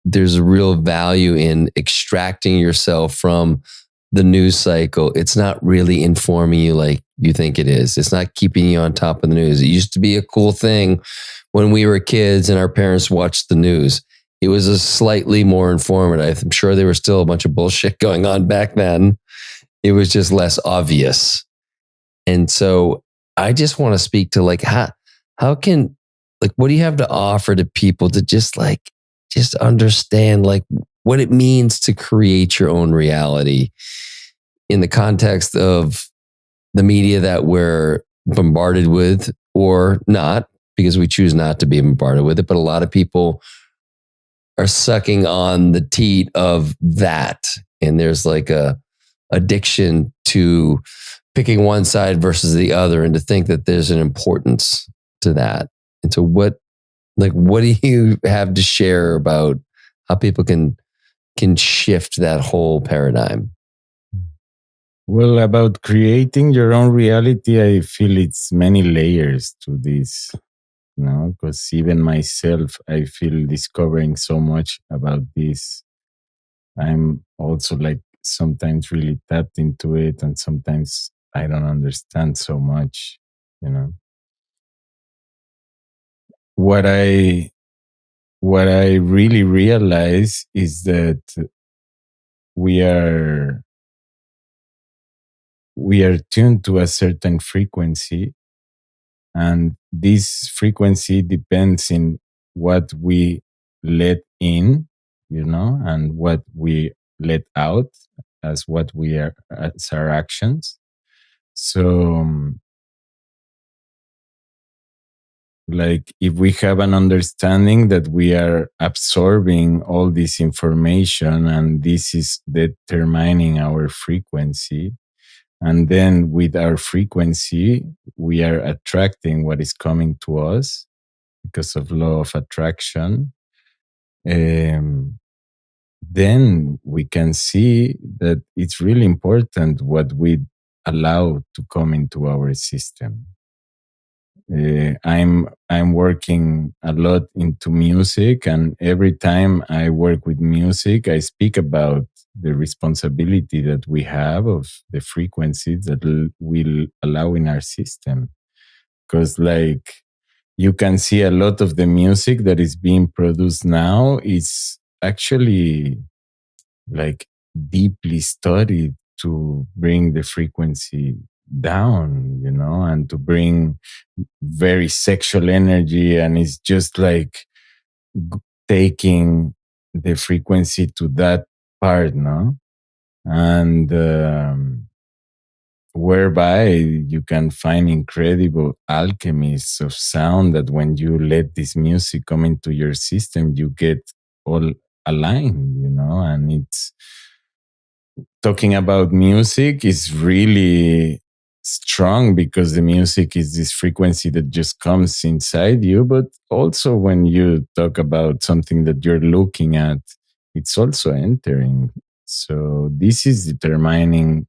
there's a real value in extracting yourself from the news cycle. It's not really informing you like you think it is. It's not keeping you on top of the news. It used to be a cool thing when we were kids and our parents watched the news. It was a slightly more informative. I'm sure there was still a bunch of bullshit going on back then. It was just less obvious. And so I just want to speak to like, how can, like, what do you have to offer to people to just understand like what it means to create your own reality in the context of the media that we're bombarded with, or not, because we choose not to be bombarded with it. But a lot of people are sucking on the teat of that. And there's like a addiction to picking one side versus the other, and to think that there's an importance to that. And so what do you have to share about how people can shift that whole paradigm? Well, about creating your own reality, I feel it's many layers to this, because even myself, I feel discovering so much about this. I'm also like sometimes really tapped into it, and sometimes I don't understand so much, What I really realize is that we are tuned to a certain frequency, and this frequency depends in what we let in, and what we let out as what we are, as our actions. So like if we have an understanding that we are absorbing all this information and this is determining our frequency, and then with our frequency we are attracting what is coming to us because of law of attraction, then we can see that it's really important what we allow to come into our system. I'm working a lot into music, and every time I work with music, I speak about the responsibility that we have of the frequencies that will allow in our system. Because, like, you can see a lot of the music that is being produced now is actually like deeply studied to bring the frequency down, and to bring very sexual energy. And it's just like taking the frequency to that part, no? And whereby you can find incredible alchemists of sound that when you let this music come into your system, you get all aligned, and it's talking about music is really strong because the music is this frequency that just comes inside you. But also when you talk about something that you're looking at, it's also entering. So this is determining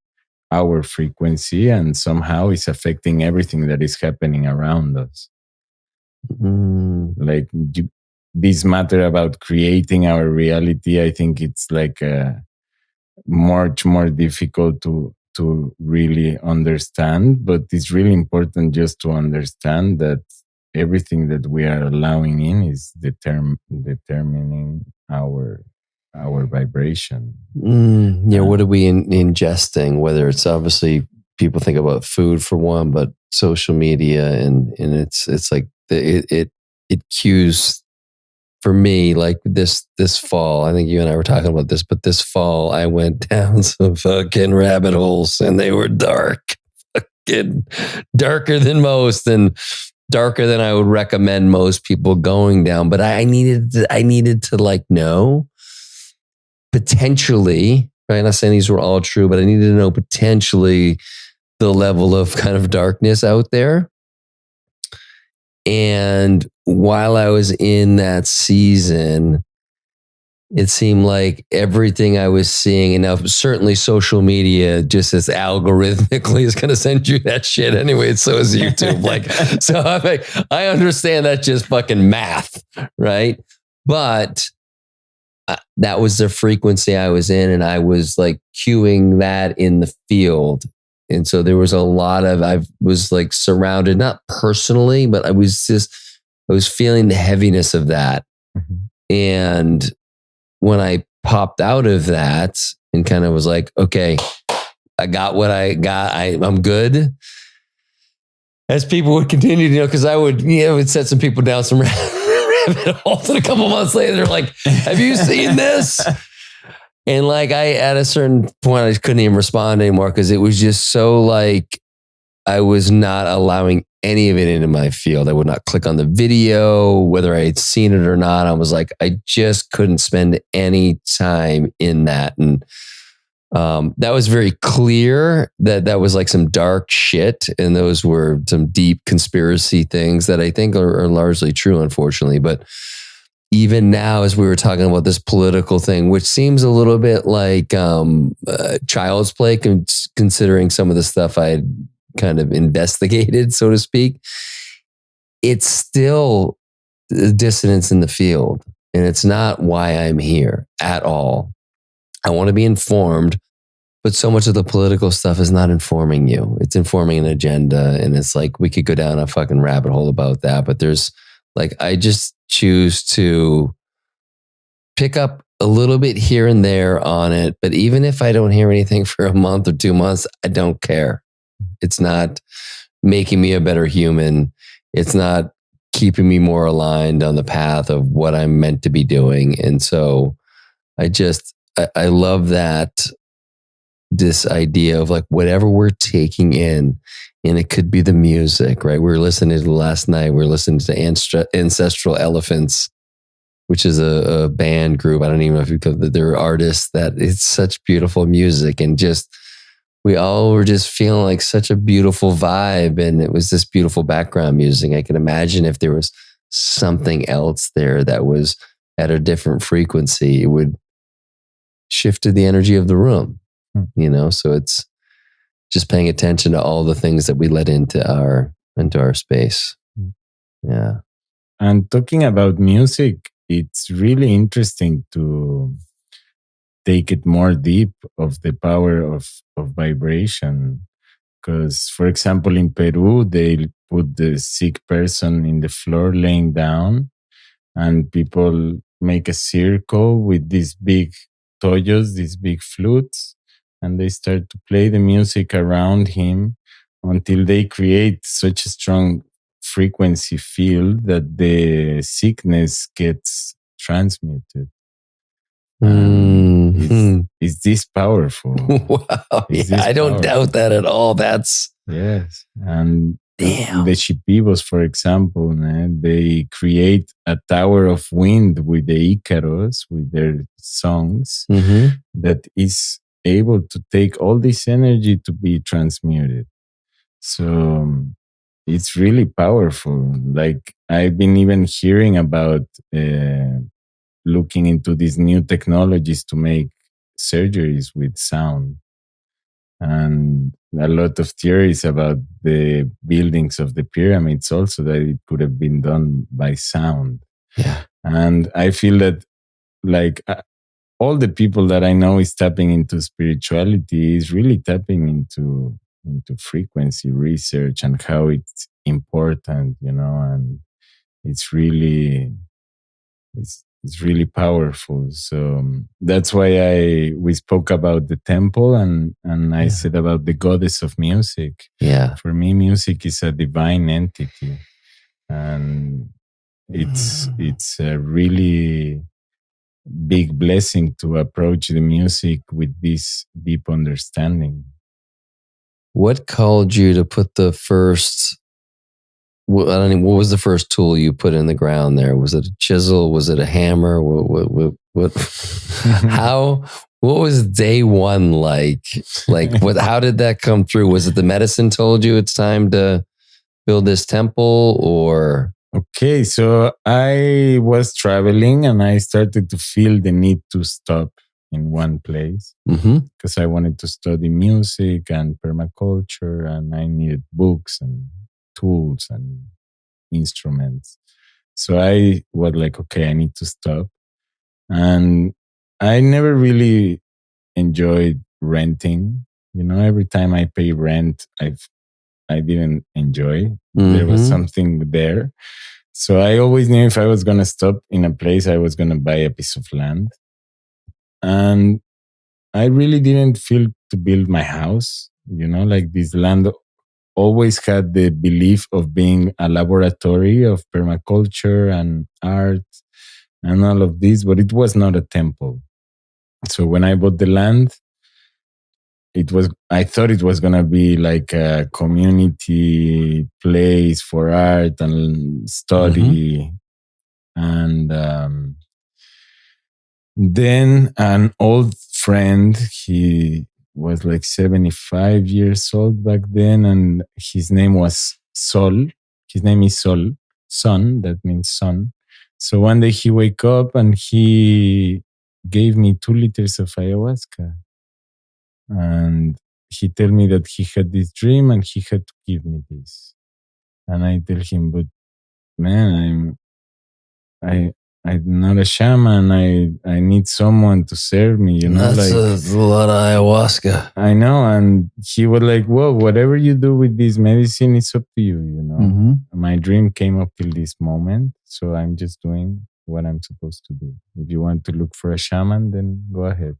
our frequency and somehow it's affecting everything that is happening around us. Like this matter about creating our reality, I think it's like much more difficult to really understand, but it's really important just to understand that everything that we are allowing in is determining our vibration. What are we ingesting? Whether it's obviously people think about food for one, but social media and it's like it cues. For me, like this fall, I think you and I were talking about this, but this fall I went down some fucking rabbit holes and they were dark, fucking darker than most and darker than I would recommend most people going down. But I needed to like know potentially, right? I'm not saying these were all true, but I needed to know potentially the level of kind of darkness out there. And while I was in that season, it seemed like everything I was seeing, and now certainly social media just as algorithmically is going to send you that shit anyway. So is YouTube. So I'm like, I understand that's just fucking math, right? But that was the frequency I was in, and I was like cueing that in the field. And so there was a lot of, I was like surrounded, not personally, but I was feeling the heaviness of that. Mm-hmm. And when I popped out of that and kind of was like, okay, I got what I got. I'm good. As people would continue, because I would set some people down some rabbit holes, and a couple months later, they're like, have you seen this? And like at a certain point, I just couldn't even respond anymore because it was just so like I was not allowing any of it into my field. I would not click on the video, whether I had seen it or not. I was like, I just couldn't spend any time in that. And that was very clear that was like some dark shit. And those were some deep conspiracy things that I think are largely true, unfortunately. But even now, as we were talking about this political thing, which seems a little bit like child's play, considering some of the stuff I had kind of investigated, so to speak, it's still dissonance in the field. And it's not why I'm here at all. I want to be informed, but so much of the political stuff is not informing you. It's informing an agenda. And it's like, we could go down a fucking rabbit hole about that. But there's like, I just choose to pick up a little bit here and there on it. But even if I don't hear anything for a month or 2 months, I don't care. It's not making me a better human. It's not keeping me more aligned on the path of what I'm meant to be doing. And so I love that, this idea of like whatever we're taking in, and it could be the music, right? We were listening to last night. We were listening to Ancestral Elephants, which is a band group. I don't even know if they're artists. That it's such beautiful music, and just we all were just feeling like such a beautiful vibe, and it was this beautiful background music. I can imagine if there was something else there that was at a different frequency, it would shifted the energy of the room. Hmm. So it's just paying attention to all the things that we let into our space. Yeah. And talking about music, it's really interesting to take it more deep of the power of vibration. Because, for example, in Peru, they put the sick person in the floor laying down, and people make a circle with these big toyos, these big flutes, and they start to play the music around him until they create such a strong frequency field that the sickness gets transmuted. And is this powerful? Wow. Yeah, I don't doubt that at all. That's yes. And damn. The Shipibos, for example, they create a tower of wind with the Icaros, with their songs, that is able to take all this energy to be transmuted. So it's really powerful. Like I've been even hearing about looking into these new technologies to make surgeries with sound. And a lot of theories about the buildings of the pyramids also, that it could have been done by sound. Yeah. And I feel that like all the people that I know is tapping into spirituality is really tapping into frequency research and how it's important, and it's really it's really powerful. So that's why we spoke about the temple, and I said about the goddess of music. Yeah. For me, music is a divine entity, and it's a really big blessing to approach the music with this deep understanding. What called you to put the first? What was the first tool you put in the ground there? Was it a chisel? Was it a hammer? What how? What was day one like? Like, how did that come through? Was it the medicine told you it's time to build this temple, or? Okay, so I was traveling and I started to feel the need to stop in one place because I wanted to study music and permaculture, and I needed books and tools and instruments. So I was like, okay, I need to stop. And I never really enjoyed renting. Every time I pay rent, I didn't enjoy. There was something there. So I always knew if I was going to stop in a place, I was going to buy a piece of land. And I really didn't feel to build my house. Like this land always had the belief of being a laboratory of permaculture and art and all of this, but it was not a temple. So when I bought the land, I thought it was going to be like a community place for art and study. And then an old friend, he was like 75 years old back then, and his name was Sol. His name is Sol, sun, that means sun. So one day he wake up and he gave me 2 liters of ayahuasca. And he told me that he had this dream and he had to give me this. And I tell him, but man, I'm not a shaman. I need someone to serve me, That's a lot of ayahuasca. I know. And he was like, well, whatever you do with this medicine, it's up to you, My dream came up till this moment. So I'm just doing what I'm supposed to do. If you want to look for a shaman, then go ahead.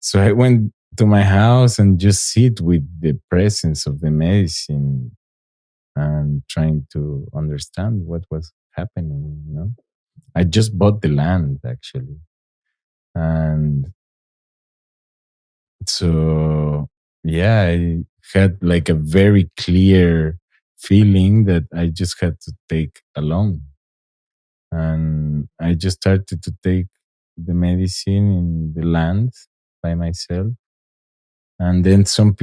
So I went to my house and just sit with the presence of the medicine and trying to understand what was happening, I just bought the land actually. And so, yeah, I had like a very clear feeling that I just had to take alone. And I just started to take the medicine in the land by myself. And then some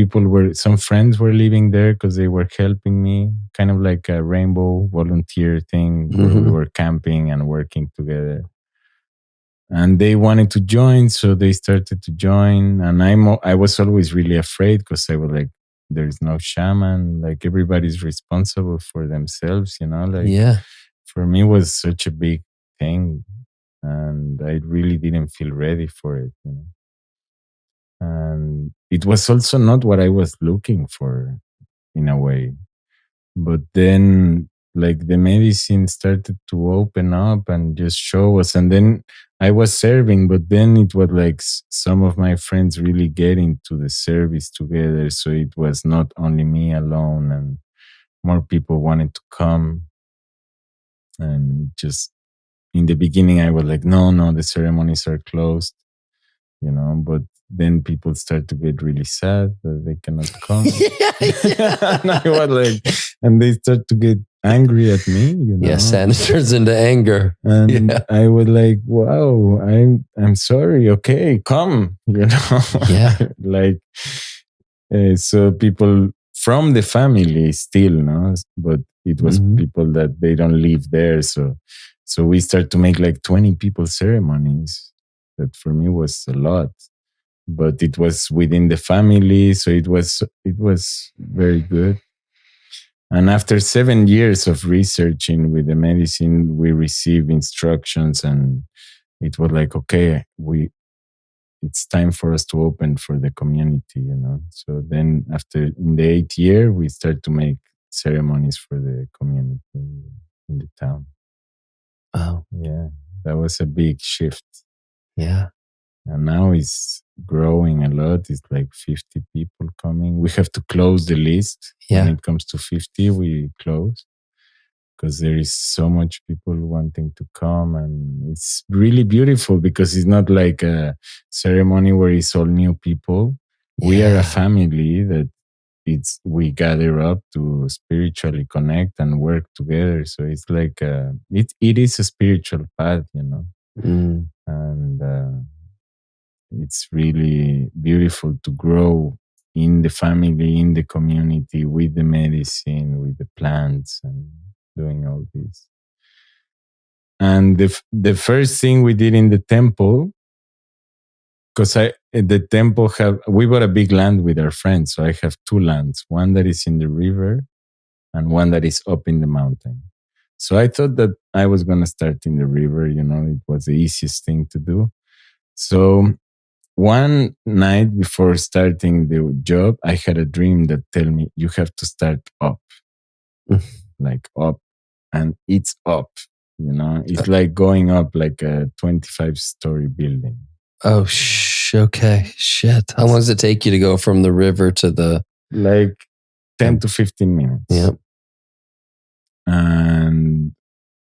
friends were living there because they were helping me, kind of like a rainbow volunteer thing where we were camping and working together. and they wanted to join, so they started to join. And I was always really afraid because I was like, there's no shaman, like everybody's responsible for themselves, like Yeah. for me it was such a big thing, and I really didn't feel ready for it, and it was also not what I was looking for in a way. But then like the medicine started to open up and just show us, and then I was serving, but then it was like some of my friends really get into the service together, so it was not only me alone, and more people wanted to come. And just in the beginning I was like, no, the ceremonies are closed, but then people start to get really sad that they cannot come. And I was like, and they start to get angry at me, Yes, and it turns into anger. And I was like, wow, I'm sorry. Okay, come, Yeah. like, so people from the family still, no, but it was people that they don't live there. So we start to make like 20 people ceremonies. That for me was a lot, but it was within the family, so it was very good. And after 7 years of researching with the medicine, we received instructions, and it was like, okay, it's time for us to open for the community, So then after in the 8th year, we start to make ceremonies for the community in the town. Oh, yeah, that was a big shift. Yeah. And now it's growing a lot. It's like 50 people coming. We have to close the list. Yeah. When it comes to 50, we close because there is so much people wanting to come. And it's really beautiful because it's not like a ceremony where it's all new people. We are a family that we gather up to spiritually connect and work together. So it's like it is a spiritual path, Mm. And it's really beautiful to grow in the family, in the community, with the medicine, with the plants, and doing all this. And the first thing we did in the temple, because the temple we bought a big land with our friends, so I have 2 lands, one that is in the river and one that is up in the mountain. So I thought that I was going to start in the river, it was the easiest thing to do. So one night before starting the job, I had a dream that tell me you have to start up, like up, and it's up. It's like going up like a 25-story building. Oh, okay. Shit. How long does it take you to go from the river to the? Like 10 to 15 minutes. Yep. And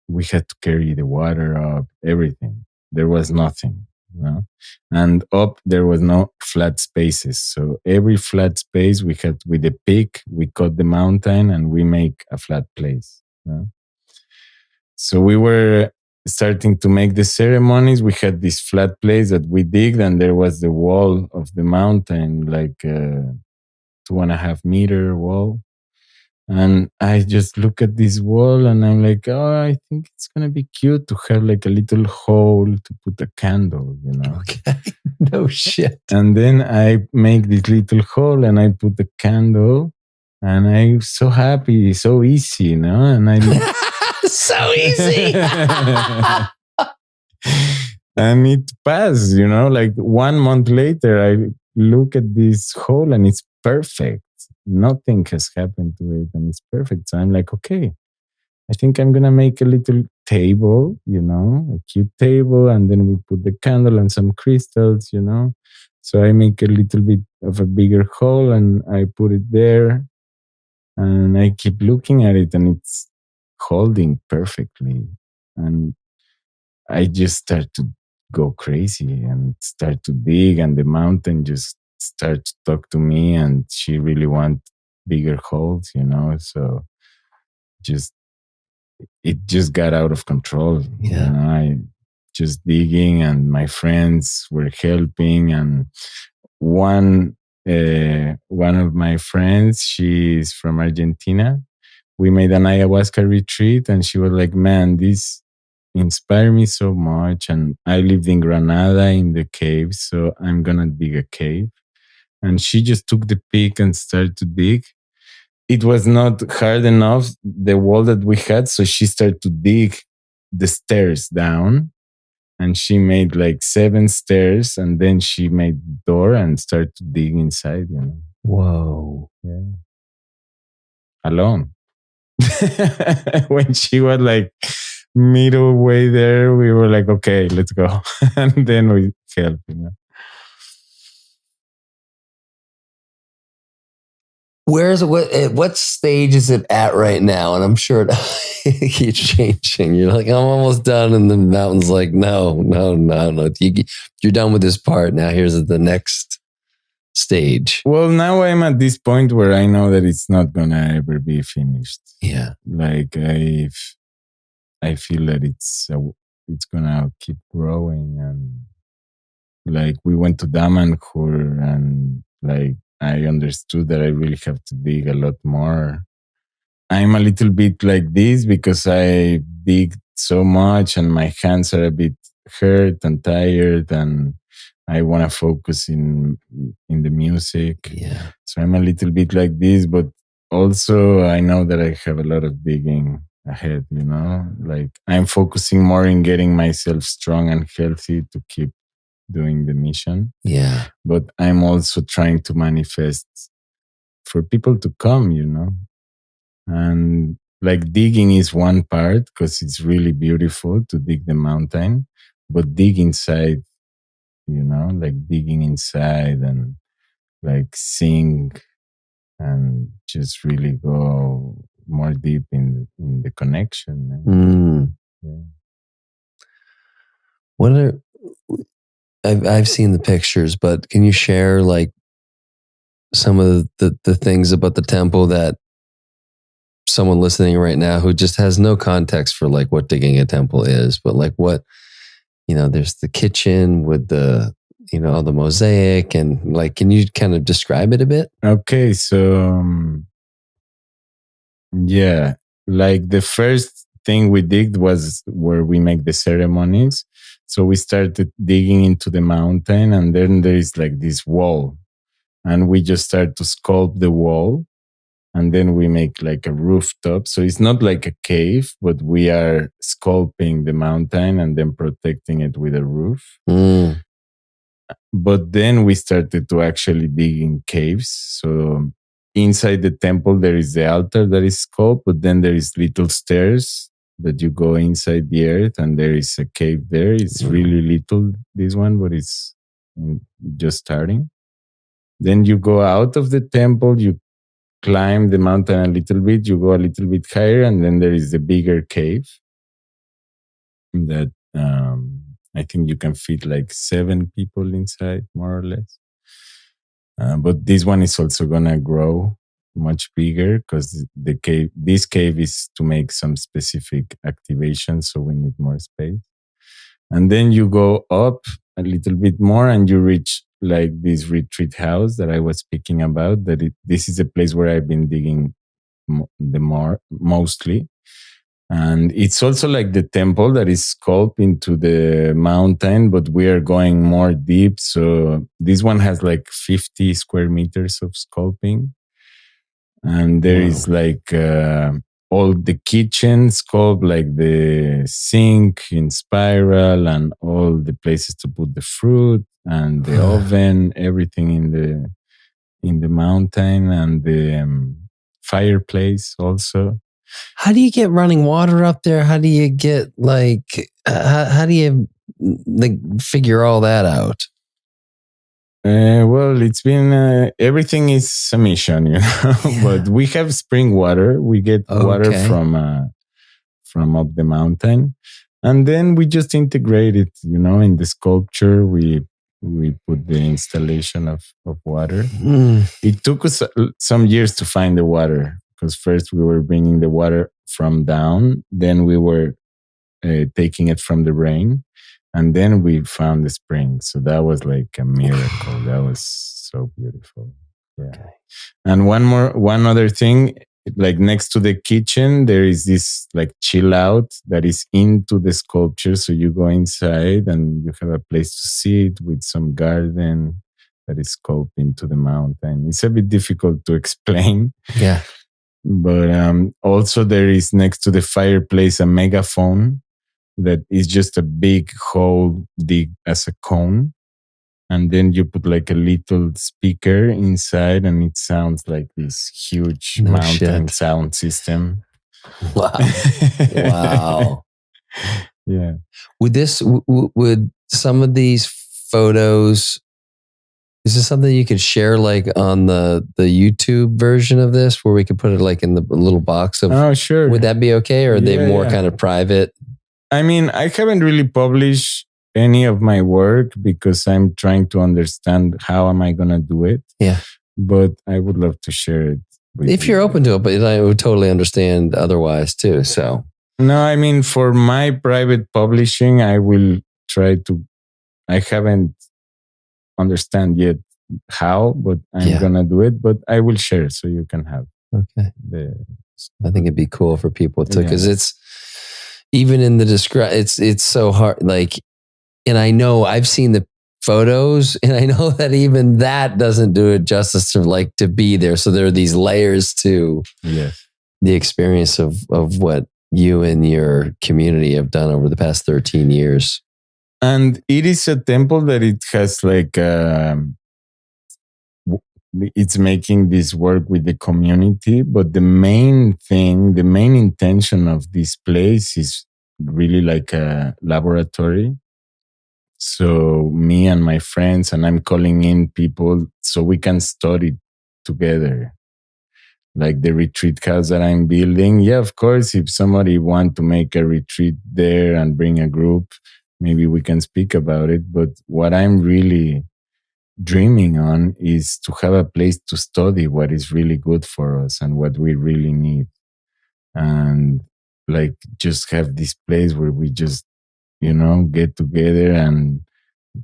we had to carry the water up, everything. There was nothing. And up there was no flat spaces, so every flat space we had with a pick, we cut the mountain and we make a flat place. So we were starting to make the ceremonies. We had this flat place that we digged, and there was the wall of the mountain, like a 2.5 meter wall. And I just look at this wall and I'm like, oh, I think it's going to be cute to have like a little hole to put a candle, Okay. No shit. And then I make this little hole and I put the candle, and I'm so happy, so easy, And I so easy. And it passed, like 1 month later, I look at this hole and it's perfect. Nothing has happened to it and it's perfect. So I'm like, okay, I think I'm going to make a little table, a cute table. And then we put the candle and some crystals, So I make a little bit of a bigger hole and I put it there. And I keep looking at it and it's holding perfectly. And I just start to go crazy and start to dig, and the mountain just start to talk to me, and she really want bigger holes, So it just got out of control. Yeah. I just digging, and my friends were helping, and one of my friends, she's from Argentina. We made an ayahuasca retreat, and she was like, man, this inspired me so much. And I lived in Granada in the caves, so I'm gonna dig a cave. And she just took the pick and started to dig. It was not hard enough, the wall that we had, so she started to dig the stairs down. And she made like 7 stairs, and then she made the door and started to dig inside, you know. Whoa. Yeah. Alone. When she was like middle way there, we were like, okay, let's go. And then we helped, you know. What stage is it at right now? And I'm sure it keeps changing. You're like, I'm almost done, and the mountain's like, no. You're done with this part. Now here's the next stage. Well, now I'm at this point where I know that it's not gonna ever be finished. Yeah, like I feel that it's gonna keep growing, and like we went to Damanhur, and like I understood that I really have to dig a lot more. I'm a little bit like this because I dig so much and my hands are a bit hurt and tired, and I want to focus in the music. yeah, So I'm a little bit like this, but also I know that I have a lot of digging ahead, you know? Like I'm focusing more in getting myself strong and healthy to keep doing the mission. yeah. But I'm also trying to manifest for people to come, you know? And like digging is one part because it's really beautiful to dig the mountain, but dig inside, you know, like digging inside and like sing and just really go more deep in the connection. Yeah. What are I've seen the pictures, but can you share like some of the things about the temple that someone listening right now who just has no context for like what digging a temple is, but like what, you know, there's the kitchen with the, you know, the mosaic, and like, can you kind of describe it a bit? Okay, so yeah, like the first thing we digged was where we make the ceremonies. So we started digging into the mountain, and then there is like this wall, and we just start to sculpt the wall, and then we make like a rooftop. So it's not like a cave, but we are sculpting the mountain and then protecting it with a roof. But then we started to actually dig in caves. So inside the temple, there is the altar that is sculpted, but then there is little stairs that you go inside the earth, and there is a cave there. It's really little, this one, but it's just starting. Then you go out of the temple, you climb the mountain a little bit, you go a little bit higher, and then there is the bigger cave that I think you can fit like 7 people inside, more or less. But this one is also gonna grow much bigger because this cave is to make some specific activations, so we need more space. And then you go up a little bit more, and you reach like this retreat house that I was speaking about. This is a place where I've been digging mostly. And it's also like the temple that is sculpted into the mountain, but we are going more deep. So this one has like 50 square meters of sculpting. And there is like all the kitchen sculpt, like the sink in spiral, and all the places to put the fruit, and the oven, everything in the mountain, and the fireplace also. How do you get running water up there? How do you get like, how do you like figure all that out? Well, it's been, everything is a mission, you know, but we have spring water. We get water from up the mountain, and then we just integrate it, you know, in the sculpture. We put the installation of water. It took us some years to find the water, because first we were bringing the water from down, then we were taking it from the rain, and then we found the spring. So that was like a miracle. That was so beautiful. Yeah. Okay. And one other thing, like next to the kitchen, there is this like chill out that is into the sculpture. So you go inside and you have a place to sit with some garden that is sculpted into the mountain. It's a bit difficult to explain. Yeah. But also there is next to the fireplace a megaphone that is just a big hole dig as a cone. And then you put like a little speaker inside and it sounds like this huge mountain sound system. Wow. Wow. Yeah. Would some of these photos, is this something you could share like on the YouTube version of this where we could put it like in the little box of, oh, sure. Would that be okay? Or are they more kind of private? I mean, I haven't really published any of my work because I'm trying to understand how am I going to do it. Yeah. But I would love to share it. If you're open to it, but I would totally understand otherwise too. So no, I mean, for my private publishing, I will try to, I haven't understand yet how, but I'm going to do it, but I will share so you can have. Okay. I think it'd be cool for people too, because it's even in the it's so hard. Like, and I know I've seen the photos and I know that even that doesn't do it justice to be there. So there are these layers to the experience of what you and your community have done over the past 13 years. And it is a temple that it has like, it's making this work with the community. But the main thing, the main intention of this place is really like a laboratory. So me and my friends, and I'm calling in people so we can study together. Like the retreat house that I'm building. Yeah, of course, if somebody want to make a retreat there and bring a group, maybe we can speak about it. But what I'm really dreaming on is to have a place to study what is really good for us and what we really need. And like just have this place where we just, get together and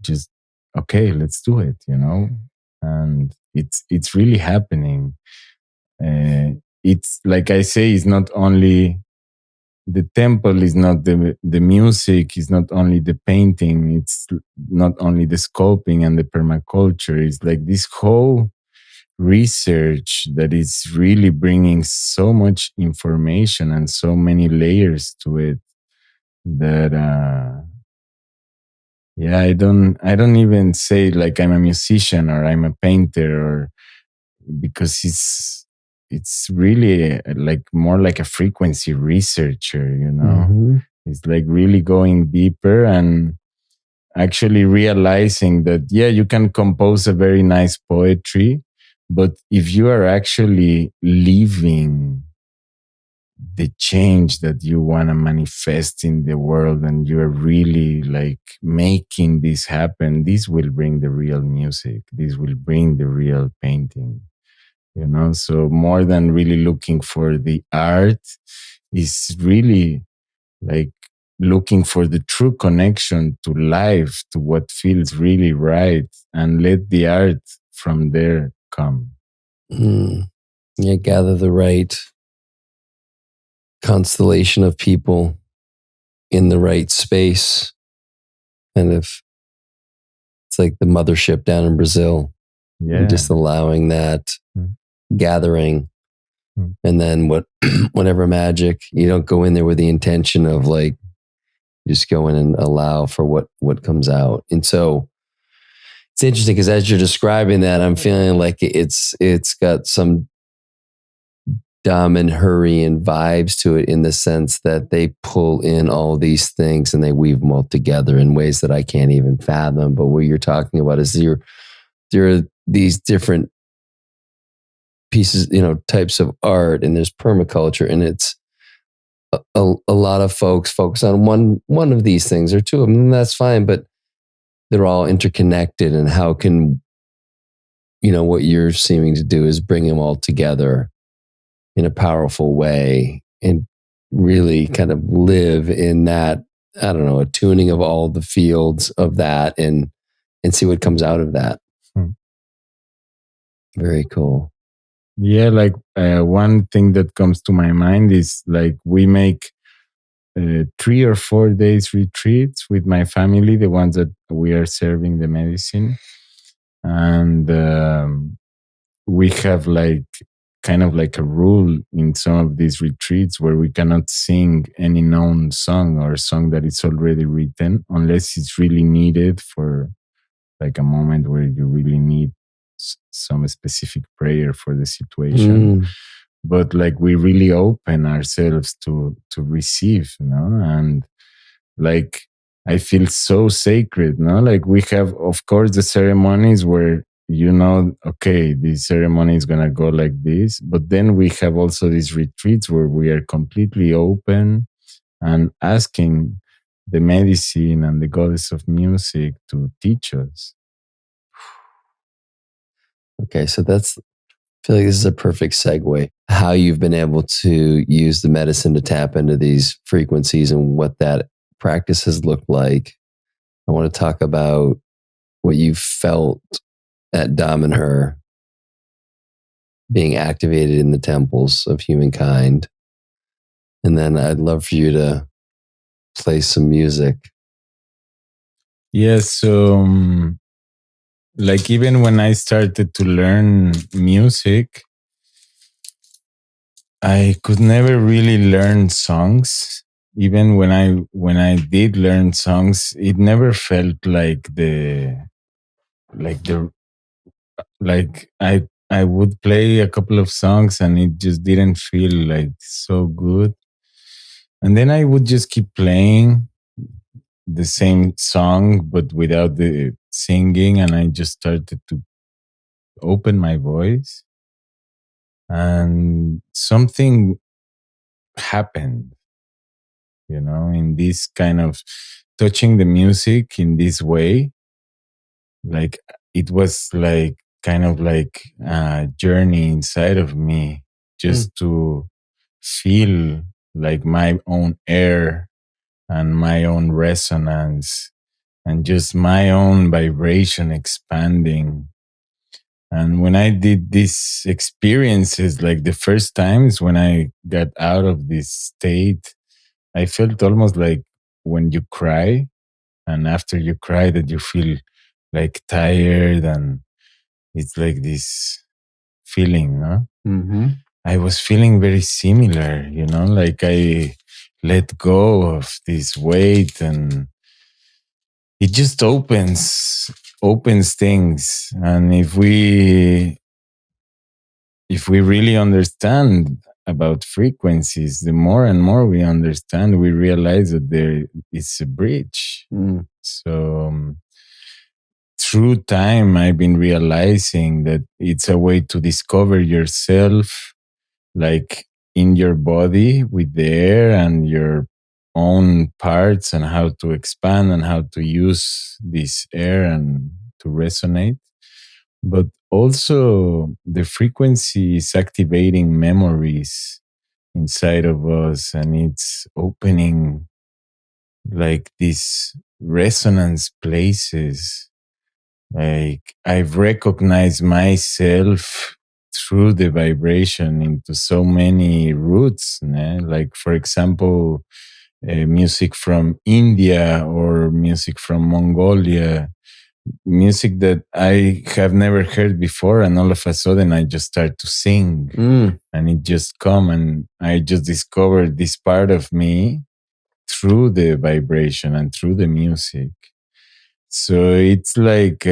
just, okay, let's do it, and it's really happening. It's like I say, it's not only the temple, is not the music, is not only the painting, it's not only the sculpting and the permaculture. It's like this whole research that is really bringing so much information and so many layers to it that I don't even say like I'm a musician or I'm a painter, or because it's really like more like a frequency researcher, Mm-hmm. It's like really going deeper and actually realizing that you can compose a very nice poetry, but if you are actually living the change that you want to manifest in the world and you are really like making this happen, this will bring the real music, this will bring the real painting, so more than really looking for the art is really like looking for the true connection to life, to what feels really right, and let the art from there come. Gather the right constellation of people in the right space. And if it's like the mothership down in Brazil, just allowing that gathering, and then whatever magic, you don't go in there with the intention of like, just go in and allow for what comes out. And so it's interesting because as you're describing that, I'm feeling like it's got some Dom and Hurrian vibes to it, in the sense that they pull in all these things and they weave them all together in ways that I can't even fathom. But what you're talking about is there are these different pieces, types of art, and there's permaculture, and it's a lot of folks focus on one of these things or two of them, and that's fine, but they're all interconnected. And how can, what you're seeming to do is bring them all together in a powerful way and really kind of live in that, I don't know, a tuning of all the fields of that and see what comes out of that. Very cool. Yeah, like one thing that comes to my mind is like we make 3 or 4 days retreats with my family, the ones that we are serving the medicine. And we have like kind of like a rule in some of these retreats where we cannot sing any known song or song that is already written unless it's really needed for like a moment where you really need some specific prayer for the situation. But like we really open ourselves to receive, and like I feel so sacred, like we have, of course, the ceremonies where okay, the ceremony is gonna go like this, but then we have also these retreats where we are completely open and asking the medicine and the goddess of music to teach us. Okay, so I feel like this is a perfect segue. How you've been able to use the medicine to tap into these frequencies and what that practice has looked like. I want to talk about what you felt at Dom and Her being activated in the temples of humankind. And then I'd love for you to play some music. Yes, so like even when I started to learn music, I could never really learn songs. Even when I did learn songs, it never felt like I would play a couple of songs and it just didn't feel like so good. And then I would just keep playing the same song but without the singing, and I just started to open my voice and something happened, in this kind of touching the music in this way. Like it was like kind of like a journey inside of me just to feel like my own air and my own resonance and just my own vibration expanding. And when I did these experiences, like the first times when I got out of this state, I felt almost like when you cry, and after you cry, that you feel like tired, and it's like this feeling, no? Mm-hmm. I was feeling very similar, like I let go of this weight and it just opens things. And if we really understand about frequencies, the more and more we understand, we realize that there is a bridge. So through time, I've been realizing that it's a way to discover yourself, like in your body with the air and your own parts, and how to expand and how to use this air and to resonate. But also the frequency is activating memories inside of us, and it's opening like these resonance places. Like I've recognized myself through the vibration into so many roots, like for example, music from India or music from Mongolia, music that I have never heard before, and all of a sudden I just start to sing, and it just come, and I just discovered this part of me through the vibration and through the music. So it's like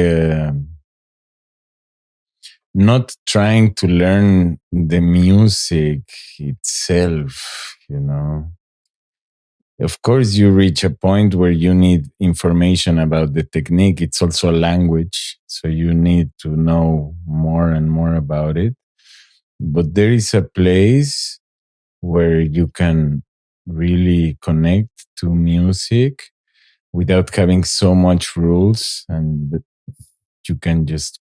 not trying to learn the music itself, Of course, you reach a point where you need information about the technique. It's also a language, so you need to know more and more about it. But there is a place where you can really connect to music without having so much rules, and you can just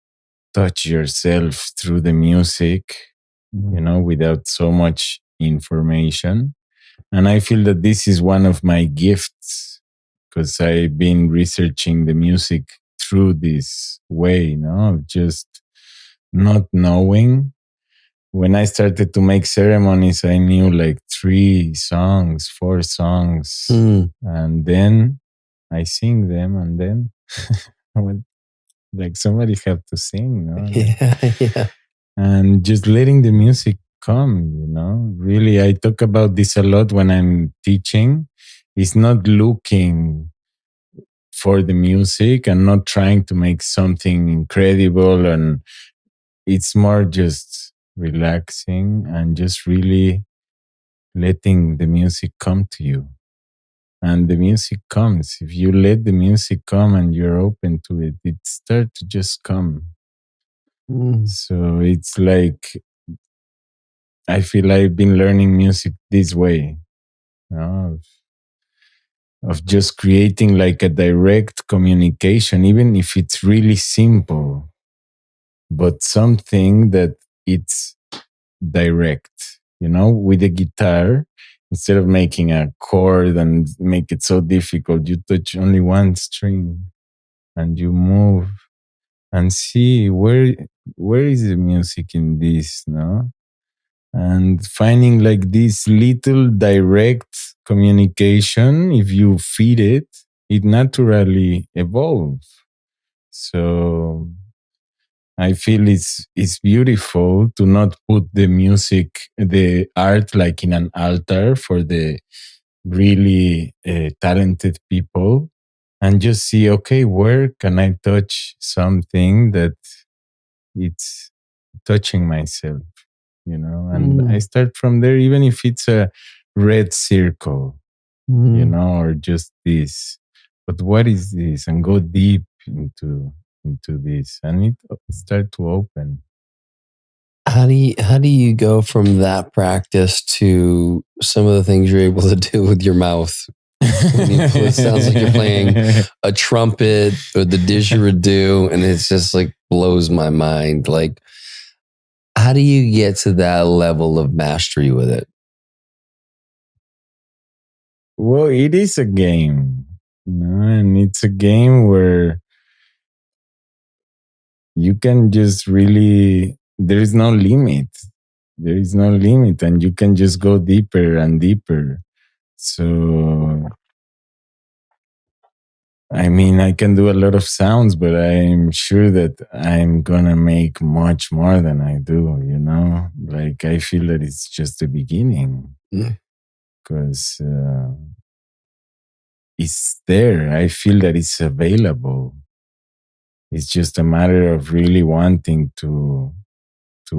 touch yourself through the music, without so much information. And I feel that this is one of my gifts, because I've been researching the music through this way, of just not knowing, when I started to make ceremonies, I knew like 3 songs, 4 songs, and then I sing them, and then like somebody have to sing, no? Yeah. And just letting the music come, Really, I talk about this a lot when I'm teaching. It's not looking for the music and not trying to make something incredible, and it's more just relaxing and just really letting the music come to you. And the music comes. If you let the music come and you're open to it, it starts to just come. So it's like, I feel I've been learning music this way, of just creating like a direct communication, even if it's really simple, but something that it's direct, with the guitar. Instead of making a chord and make it so difficult, you touch only one string and you move and see where is the music in this, no? And finding like this little direct communication, if you feed it, it naturally evolves. So I feel it's beautiful to not put the music, the art, like in an altar for the really talented people, and just see, okay, where can I touch something that it's touching myself, and I start from there, even if it's a red circle, or just this. But what is this? And go deep into this, and it start to open. How do you go from that practice to some of the things you're able to do with your mouth? It sounds like you're playing a trumpet or the didgeridoo, and it's just like blows my mind. Like, how do you get to that level of mastery with it? Well, it is a game, and it's a game where you can just really, there is no limit. There is no limit, and you can just go deeper and deeper. So, I mean, I can do a lot of sounds, but I'm sure that I'm gonna make much more than I do, Like, I feel that it's just the beginning. Because it's there. I feel that it's available. It's just a matter of really wanting to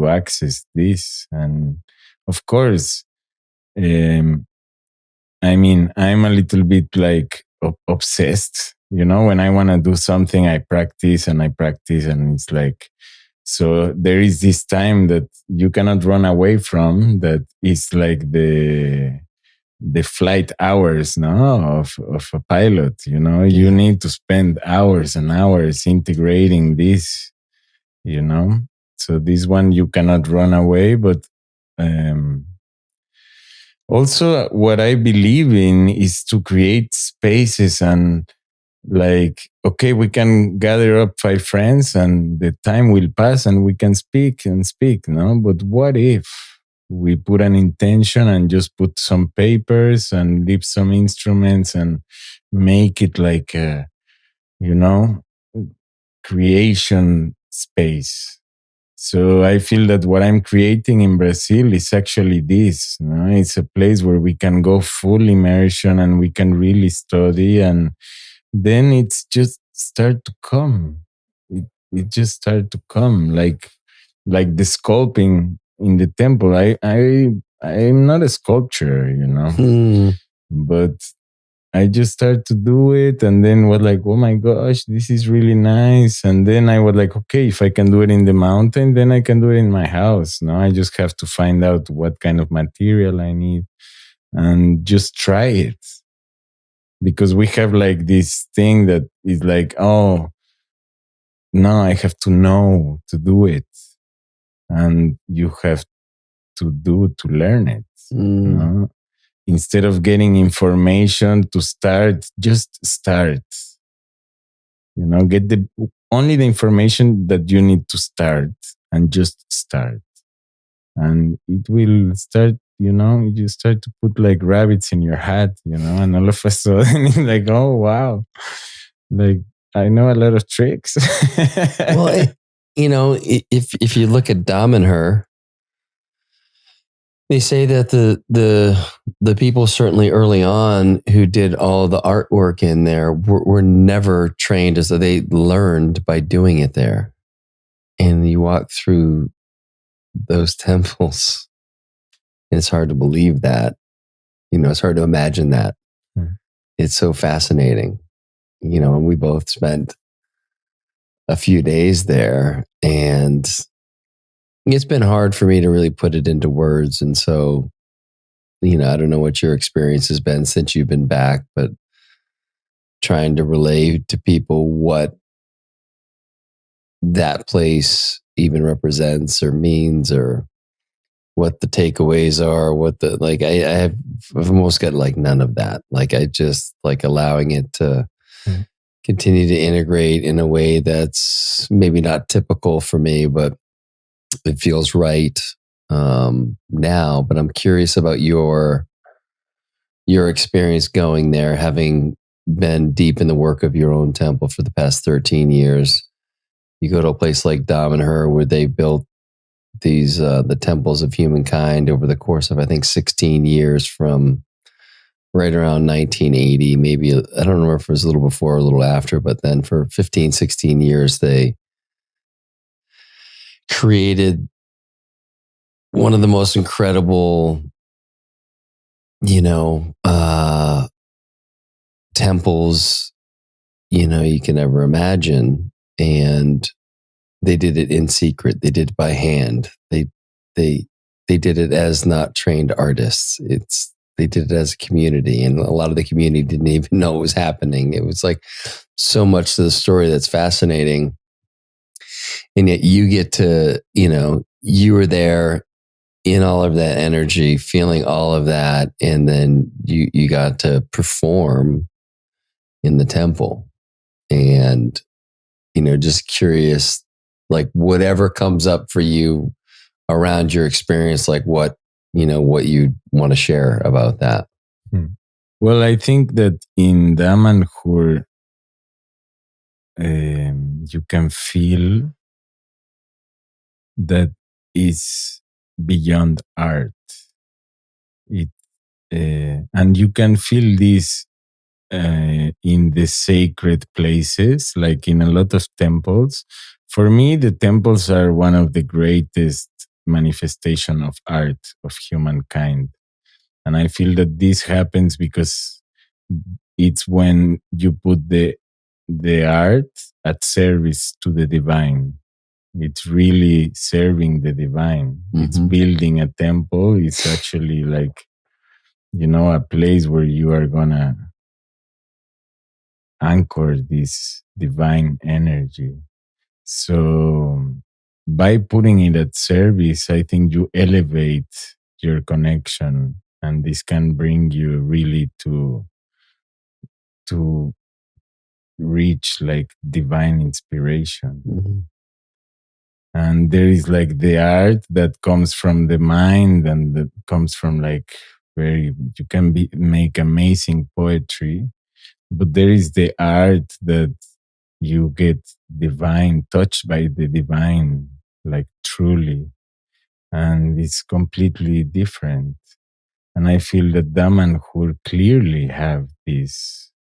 access this. And of course, I mean, I'm a little bit like obsessed. When I want to do something, I practice and I practice, and it's like, so there is this time that you cannot run away from. That is like the flight hours, no, of a pilot. You need to spend hours and hours integrating this. So this one you cannot run away, but also what I believe in is to create spaces, and like, okay, we can gather up 5 friends and the time will pass and we can speak and speak, no? But what if we put an intention and just put some papers and leave some instruments and make it like a, creation space. So I feel that what I'm creating in Brazil is actually this. It's a place where we can go full immersion and we can really study, and then it's just start to come. It just start to come like the sculpting in the temple. I'm not a sculptor, but I just started to do it, and then was like, oh my gosh, this is really nice. And then I was like, okay, if I can do it in the mountain, then I can do it in my house. Now I just have to find out what kind of material I need and just try it. Because we have like this thing that is like, oh, no, I have to know to do it. And you have to do to learn it. Instead of getting information to start, just start. Get only the information that you need to start, and just start. and it will start, you start to put like rabbits in your hat, and all of a sudden it's like, oh wow, like I know a lot of tricks. Well, if you look at Dom and her, they say that the people certainly early on who did all the artwork in there were never trained, as though they learned by doing it there. And you walk through those temples, and it's hard to believe that. It's hard to imagine that. It's so fascinating. And we both spent a few days there, and it's been hard for me to really put it into words. And so, I don't know what your experience has been since you've been back, but trying to relay to people what that place even represents or means, or what the takeaways are, I've almost got like none of that. Like I just like allowing it to continue to integrate in a way that's maybe not typical for me, but it feels right now. But I'm curious about your experience going there, having been deep in the work of your own temple for the past 13 years. You go to a place like Dom and Her, where they built these the temples of humankind over the course of, I think, 16 years, from right around 1980, maybe. I don't remember if it was a little before or a little after, but then for 15, 16 years, they created one of the most incredible, temples, you can ever imagine. And they did it in secret. They did it by hand. They did it as not trained artists. They did it as a community, and a lot of the community didn't even know what was happening. It was like so much to the story that's fascinating. And yet you get to, you were there in all of that energy, feeling all of that. And then you got to perform in the temple. And, just curious, like whatever comes up for you around your experience, like what you want to share about that. Well, I think that in Daman Hur, you can feel that is beyond art. And you can feel this in the sacred places, like in a lot of temples. For me, the temples are one of the greatest manifestation of art of humankind. And I feel that this happens because it's when you put the art at service to the divine. It's really serving the divine. Mm-hmm. It's building a temple. It's actually like, a place where you are gonna anchor this divine energy. So by putting it at service, I think you elevate your connection, and this can bring you really to reach like divine inspiration. Mm-hmm. And there is like the art that comes from the mind, and that comes from like you can make amazing poetry. But there is the art that you get divine, touched by the divine, like truly. And it's completely different. And I feel that Daman Hur clearly have this.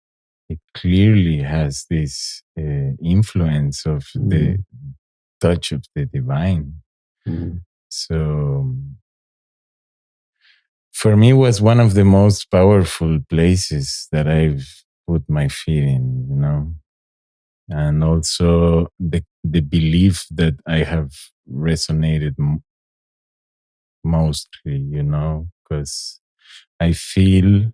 It clearly has this influence of the touch of the divine. Mm. So for me, it was one of the most powerful places that I've put my feet in, and also the belief that I have resonated mostly, because I feel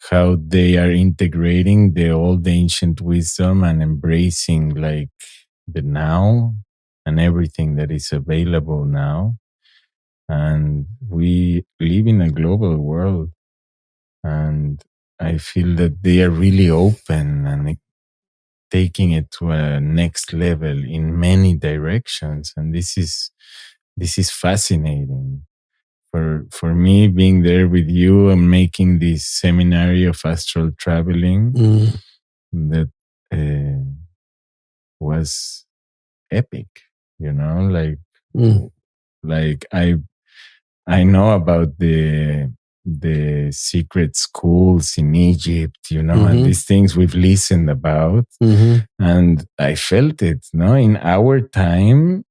how they are integrating the old ancient wisdom and embracing like the now and everything that is available now. And we live in a global world, and I feel that they are really open and taking it to a next level in many directions. And this is this is fascinating. For me, being there with you and making this seminary of astral traveling, that was epic. Like I know about the secret schools in Egypt, and these things we've listened about, and I felt it, in our time,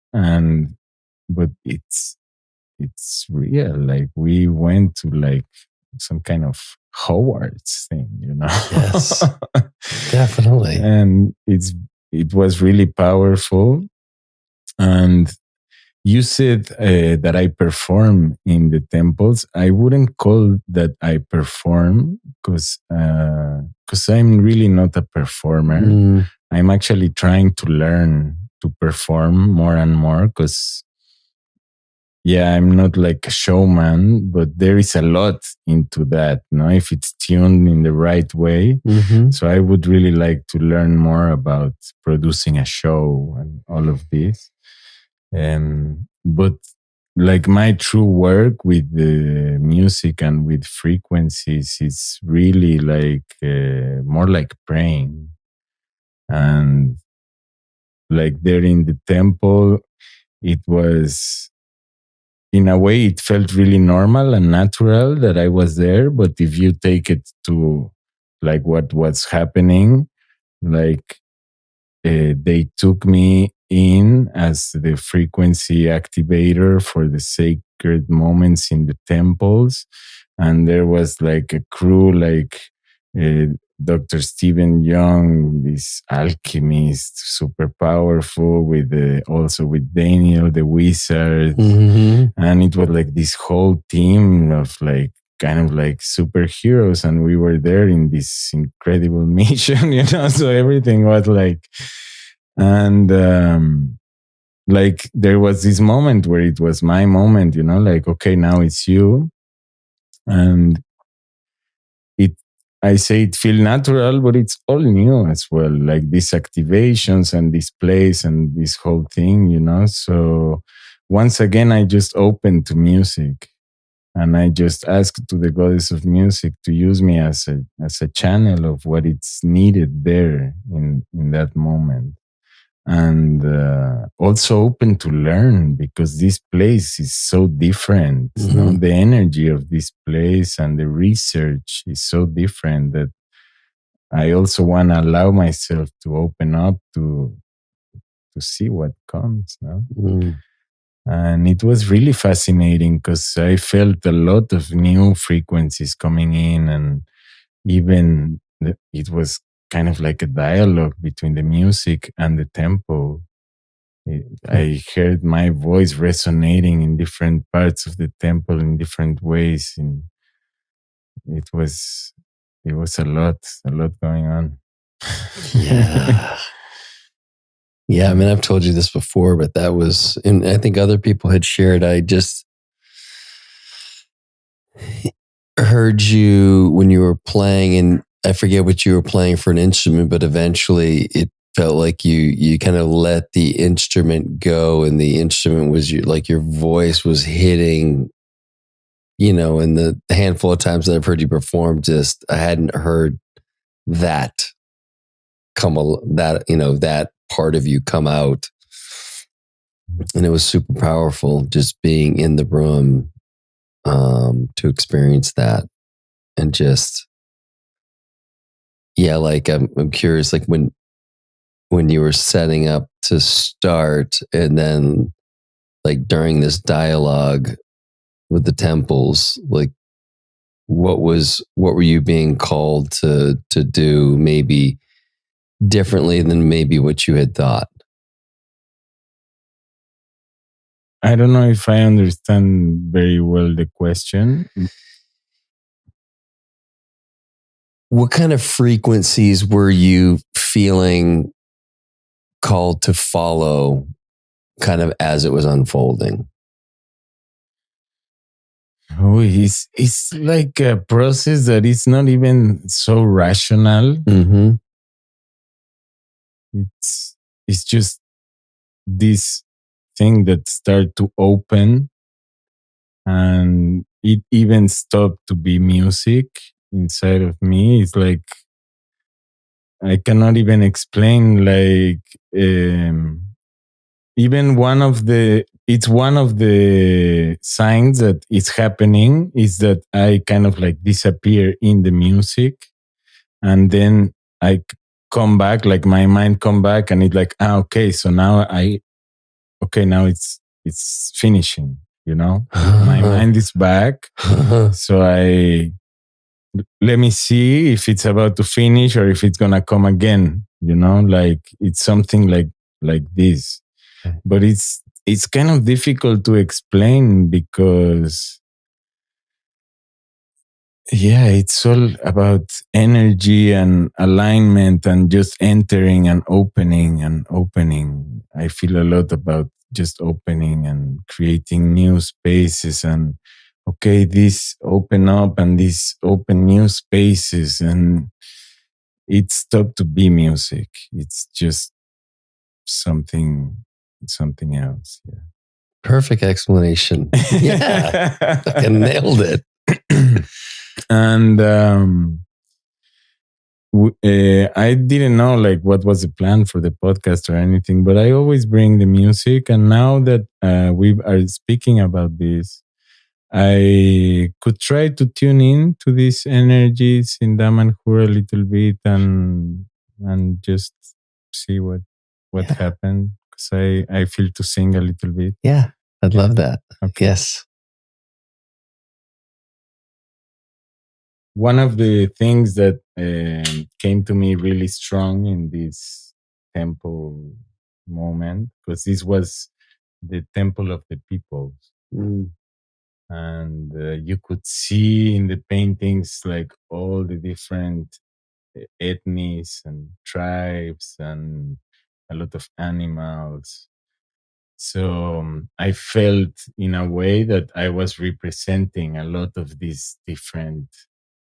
but it's real. Like we went to like some kind of Hogwarts thing, Yes, definitely. And it was really powerful. And you said that I perform in the temples. I wouldn't call that I perform because I'm really not a performer. I'm actually trying to learn to perform more and more because, I'm not like a showman, but there is a lot into that, if it's tuned in the right way. So I would really like to learn more about producing a show and all of this. But like my true work with the music and with frequencies is really like more like praying. And like there in the temple, it was, in a way, it felt really normal and natural that I was there. But if you take it to like what was happening, like they took me in as the frequency activator for the sacred moments in the temples. And there was like a crew like Dr. Stephen Young, this alchemist, super powerful, with also with Daniel the wizard. And it was like this whole team of like kind of like superheroes, and we were there in this incredible mission, so everything was like, and like there was this moment where it was my moment, like, okay, now it's you. And I say it feel natural, but it's all new as well, like these activations and this place and this whole thing, so once again I just opened to music. And I just asked to the goddess of music to use me as a channel of what it's needed there in that moment. And also open to learn, because this place is so different. The energy of this place and the research is so different that I also want to allow myself to open up to see what comes. And it was really fascinating because I felt a lot of new frequencies coming in, and even it was kind of like a dialogue between the music and the tempo. I heard my voice resonating in different parts of the temple in different ways, and it was a lot going on. Yeah. Yeah, I mean, I've told you this before, but that was, and I think other people had shared, I just heard you when you were playing, and I forget what you were playing for an instrument, but eventually it felt like you kind of let the instrument go, and the instrument was like your voice was hitting, and the handful of times that I've heard you perform, just I hadn't heard that that part of you come out. And it was super powerful just being in the room to experience that. And just, like I'm curious, like when you were setting up to start, and then like during this dialogue with the temples, like what were you being called to do maybe differently than maybe what you had thought? I don't know if I understand very well the question. What kind of frequencies were you feeling called to follow kind of as it was unfolding? Oh, it's like a process that is not even so rational. It's just this thing that started to open, and it even stopped to be music inside of me. It's like I cannot even explain. Like even one of the signs that it's happening is that I kind of like disappear in the music, and then I come back, like my mind come back, and it's like, okay, so now now it's finishing, my mind is back. So let me see if it's about to finish or if it's gonna come again, like it's something like this. But it's kind of difficult to explain because it's all about energy and alignment and just entering and opening and opening. I feel a lot about just opening and creating new spaces, and this open up and this open new spaces, and it stopped to be music. It's just something else. Yeah. Perfect explanation. Yeah. Fucking nailed it. And I didn't know like what was the plan for the podcast or anything, but I always bring the music. And now that we are speaking about this, I could try to tune in to these energies in Damanhur a little bit and just see what happened, because I feel to sing a little bit. Yeah, I'd love that. Okay. Yes. One of the things that came to me really strong in this temple moment, because this was the temple of the peoples. And you could see in the paintings like all the different ethnies and tribes and a lot of animals. So I felt in a way that I was representing a lot of these different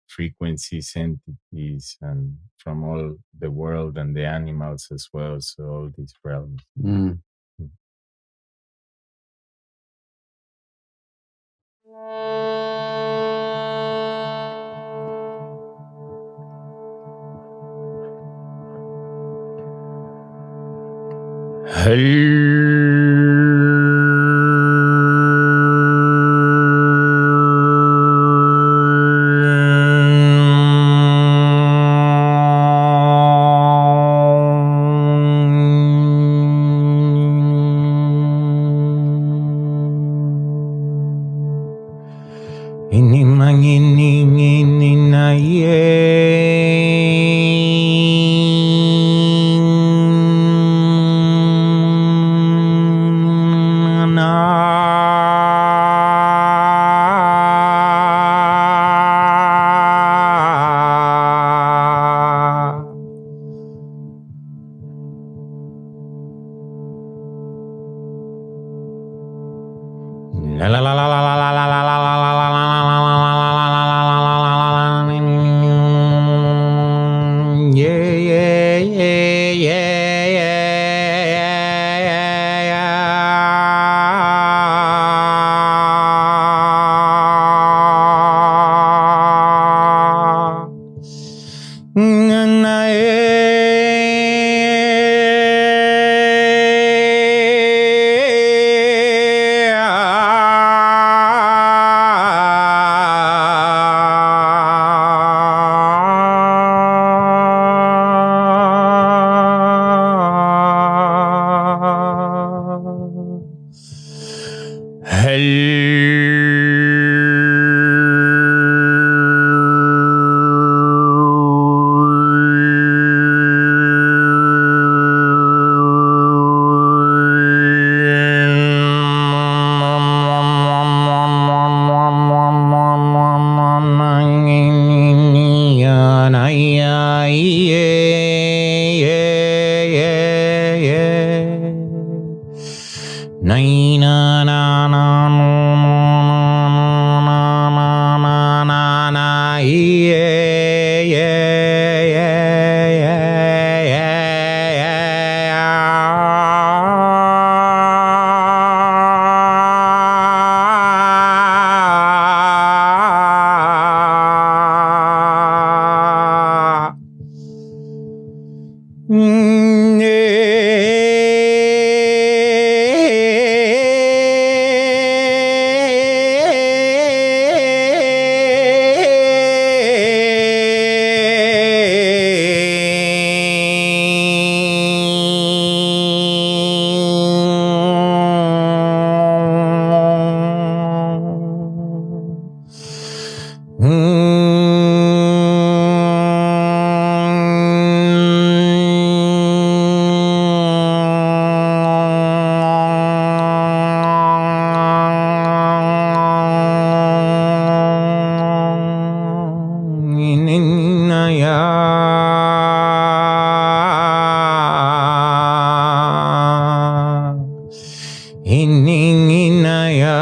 frequencies, entities, and from all the world and the animals as well. So all these realms. Hininginaya.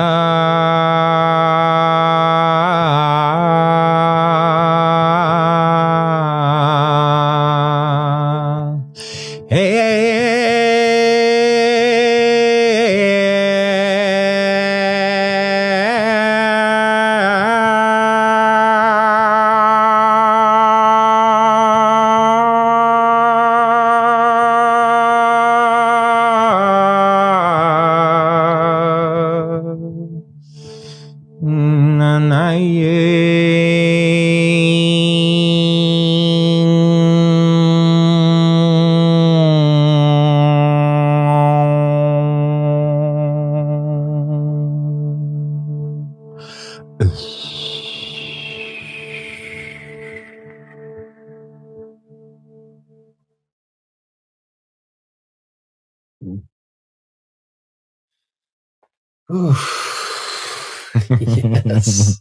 Yes.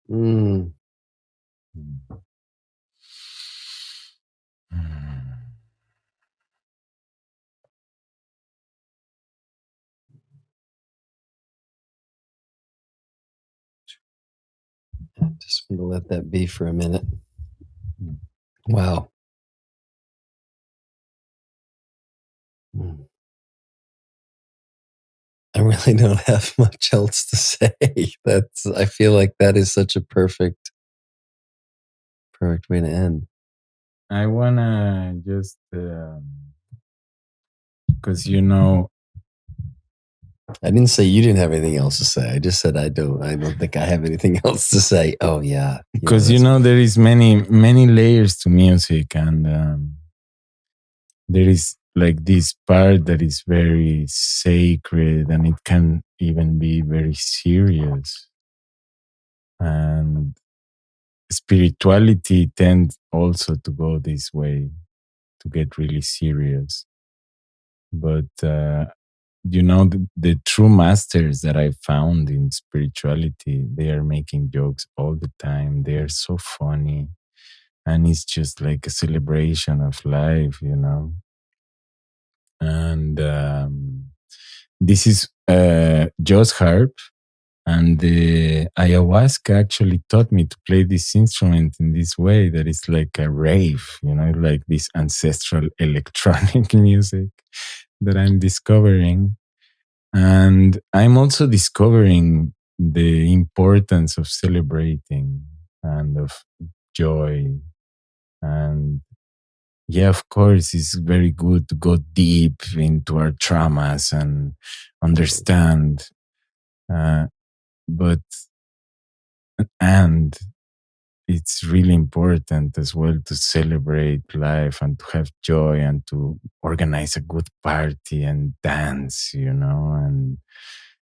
Mm. Just want to let that be for a minute. Wow. I really don't have much else to say. I feel like that is such a perfect way to end. I wanna just because I didn't say you didn't have anything else to say. I just said I don't think I have anything else to say. Oh yeah. Because there is many layers to music, and there is like this part that is very sacred, and it can even be very serious. And spirituality tends also to go this way, to get really serious. But the true masters that I found in spirituality, they are making jokes all the time. They are so funny, and it's just like a celebration of life, And this is Joss Harp, and the ayahuasca actually taught me to play this instrument in this way, that is like a rave, like this ancestral electronic music that I'm discovering. And I'm also discovering the importance of celebrating and of joy. And yeah, of course, it's very good to go deep into our traumas and understand. But it's really important as well to celebrate life and to have joy and to organize a good party and dance, and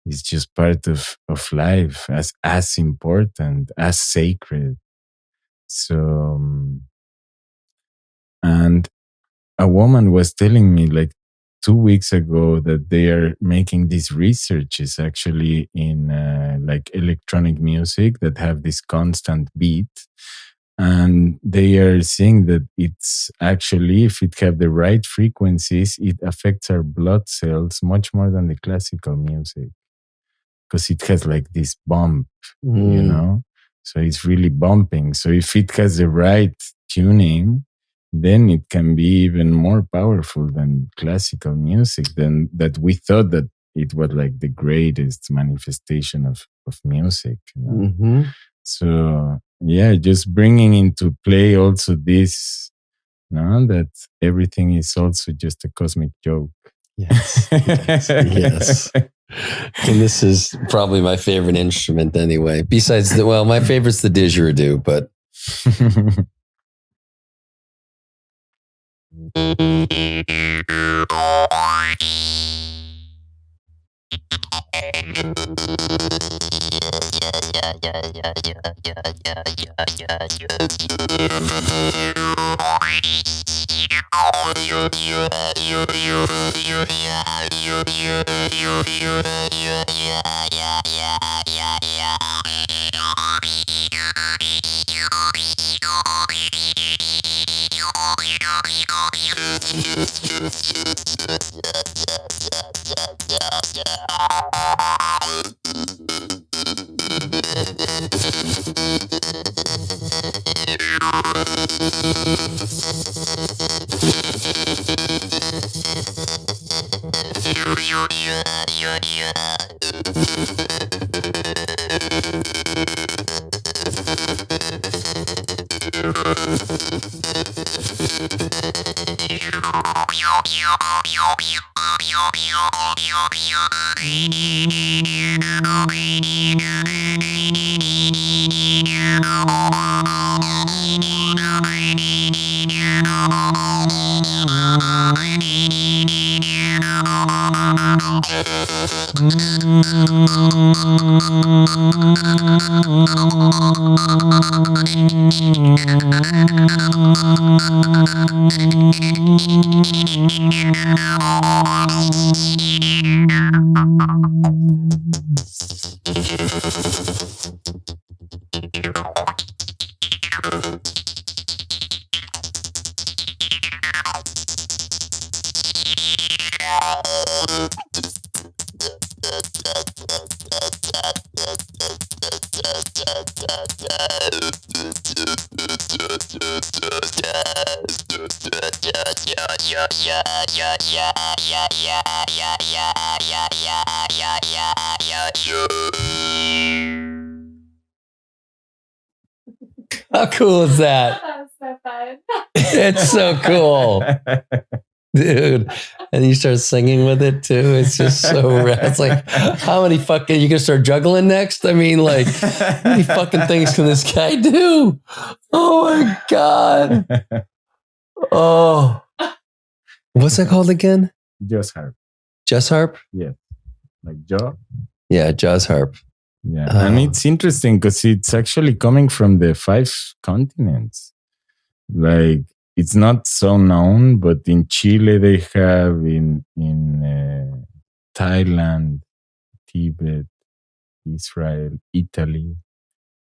it's just part of life, as important, as sacred. So, and a woman was telling me like 2 weeks ago that they are making these researches actually in like electronic music that have this constant beat. And they are seeing that it's actually, if it have the right frequencies, it affects our blood cells much more than the classical music, because it has like this bump, so it's really bumping. So if it has the right tuning, then it can be even more powerful than classical music, than that we thought that it was like the greatest manifestation of music. So yeah, just bringing into play also this, that everything is also just a cosmic joke. Yes. Yes. And this is probably my favorite instrument anyway. Besides my favorite's the didgeridoo, but How cool is that? That was so fun. It's so cool, dude. And you start singing with it too. It's just so rad. It's like, how many fucking, you gonna start juggling next? I mean, like, how many fucking things can this guy do? Oh my God. Oh, what's that called again? Just harp. Just harp? Yeah. Like jaw. Yeah, jazz harp. Yeah. And it's interesting because it's actually coming from the 5 continents. Like, it's not so known, but in Chile they have, in Thailand, Tibet, Israel, Italy.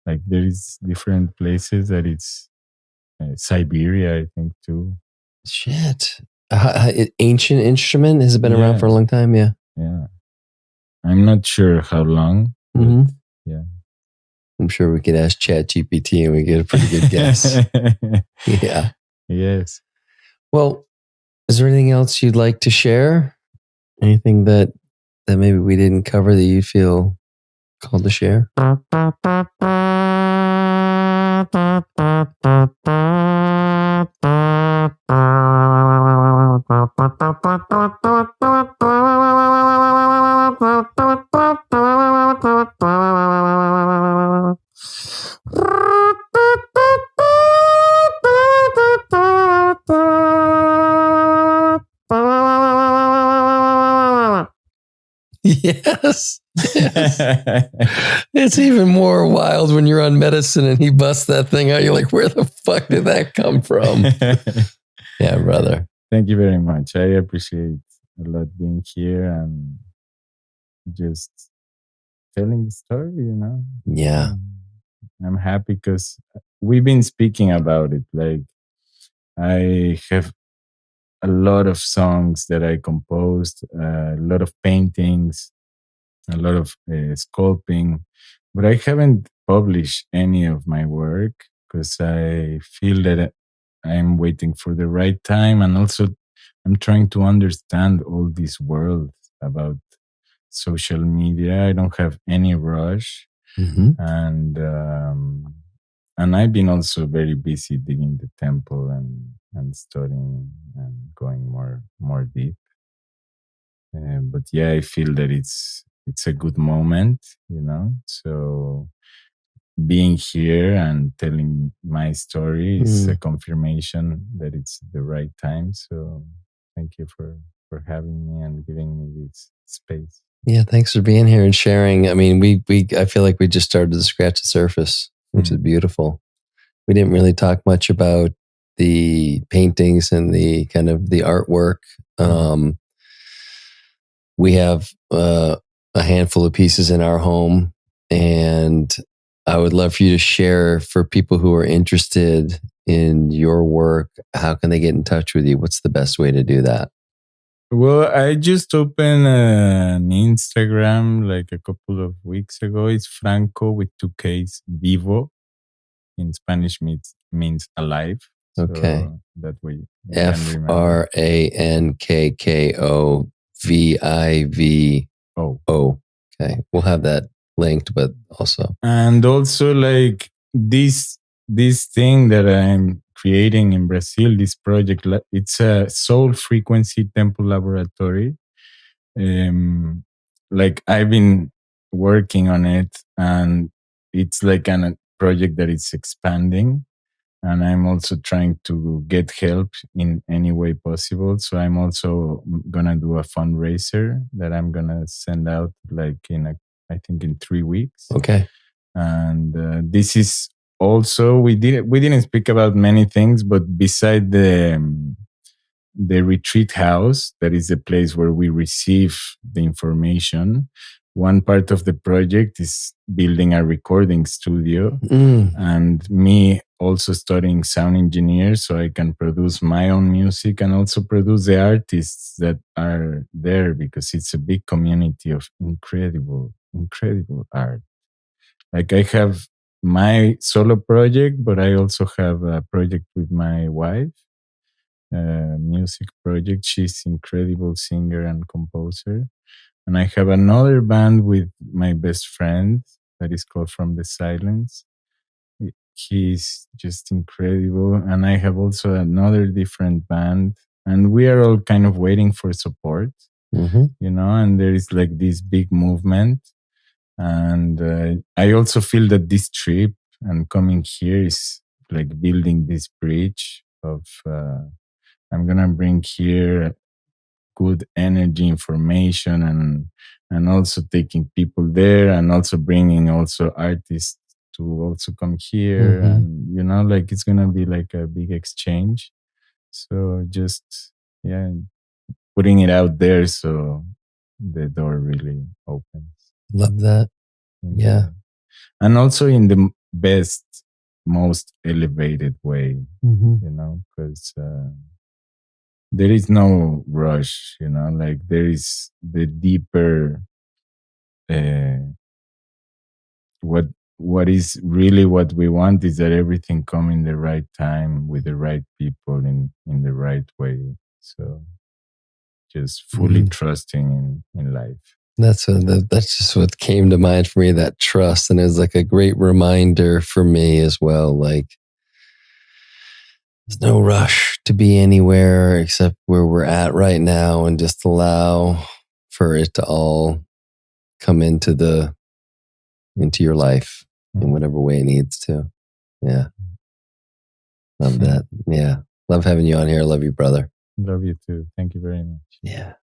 Like, there is different places that it's Siberia, I think, too. Shit. Ancient instrument? Has it been around Yeah. for a long time? Yeah. Yeah. I'm not sure how long. Mm-hmm. Yeah. I'm sure we could ask ChatGPT and we get a pretty good guess. Yeah. Yes. Well, is there anything else you'd like to share? Anything that maybe we didn't cover that you feel called to share? Yes. It's even more wild when you're on medicine and he busts that thing out. You're like, where the fuck did that come from? Yeah, brother. Thank you very much. I appreciate a lot being here and just telling the story, you know? Yeah. I'm happy because we've been speaking about it. Like, I have a lot of songs that I composed, a lot of paintings, a lot of sculpting, but I haven't published any of my work because I feel that I'm waiting for the right time. And also, I'm trying to understand all this world about social media. I don't have any rush. Mm-hmm. And I've been also very busy digging the temple and studying and going more deep. But yeah, I feel that it's a good moment, you know. So being here and telling my story is a confirmation that it's the right time. So thank you for having me and giving me this space. Yeah, thanks for being here and sharing. I mean, I feel like we just started to scratch the surface, which is beautiful. We didn't really talk much about the paintings and the kind of the artwork. We have a handful of pieces in our home, and I would love for you to share for people who are interested in your work. How can they get in touch with you? What's the best way to do that? Well, I just opened an Instagram like a couple of weeks ago. It's Franco with 2Ks, Vivo. In Spanish means alive. Okay. So that way you can remember. FrankkoVivo. Okay. We'll have that linked, but also. And also like this thing that I'm creating in Brazil, this project, it's a soul frequency temple laboratory. Like I've been working on it, and it's like a project that is expanding, and I'm also trying to get help in any way possible. So I'm also gonna do a fundraiser that I'm gonna send out like I think in 3 weeks. Okay. And this is also we didn't speak about many things, but beside the retreat house, that is the place where we receive the information, one part of the project is building a recording studio, and me also studying sound engineer so I can produce my own music and also produce the artists that are there, because it's a big community of incredible art. Like I have my solo project, but I also have a project with my wife, music project. She's incredible singer and composer. And I have another band with my best friend that is called From the Silence. He's just incredible. And I have also another different band. And we are all kind of waiting for support, and there is like this big movement. And I also feel that this trip and coming here is like building this bridge of I'm gonna bring here good energy, information, and also taking people there, and also bringing also artists to also come here, and like it's gonna be like a big exchange. So just putting it out there so the door really opens. Love that. Yeah. And also in the best, most elevated way, because there is no rush, like there is the deeper, what is really what we want is that everything come in the right time with the right people in the right way. So just fully trusting in life. That's just what came to mind for me, that trust. And it was like a great reminder for me as well. Like, there's no rush to be anywhere except where we're at right now, and just allow for it to all come into your life in whatever way it needs to. Yeah. Love that. Yeah. Love having you on here. Love you, brother. Love you too. Thank you very much. Yeah.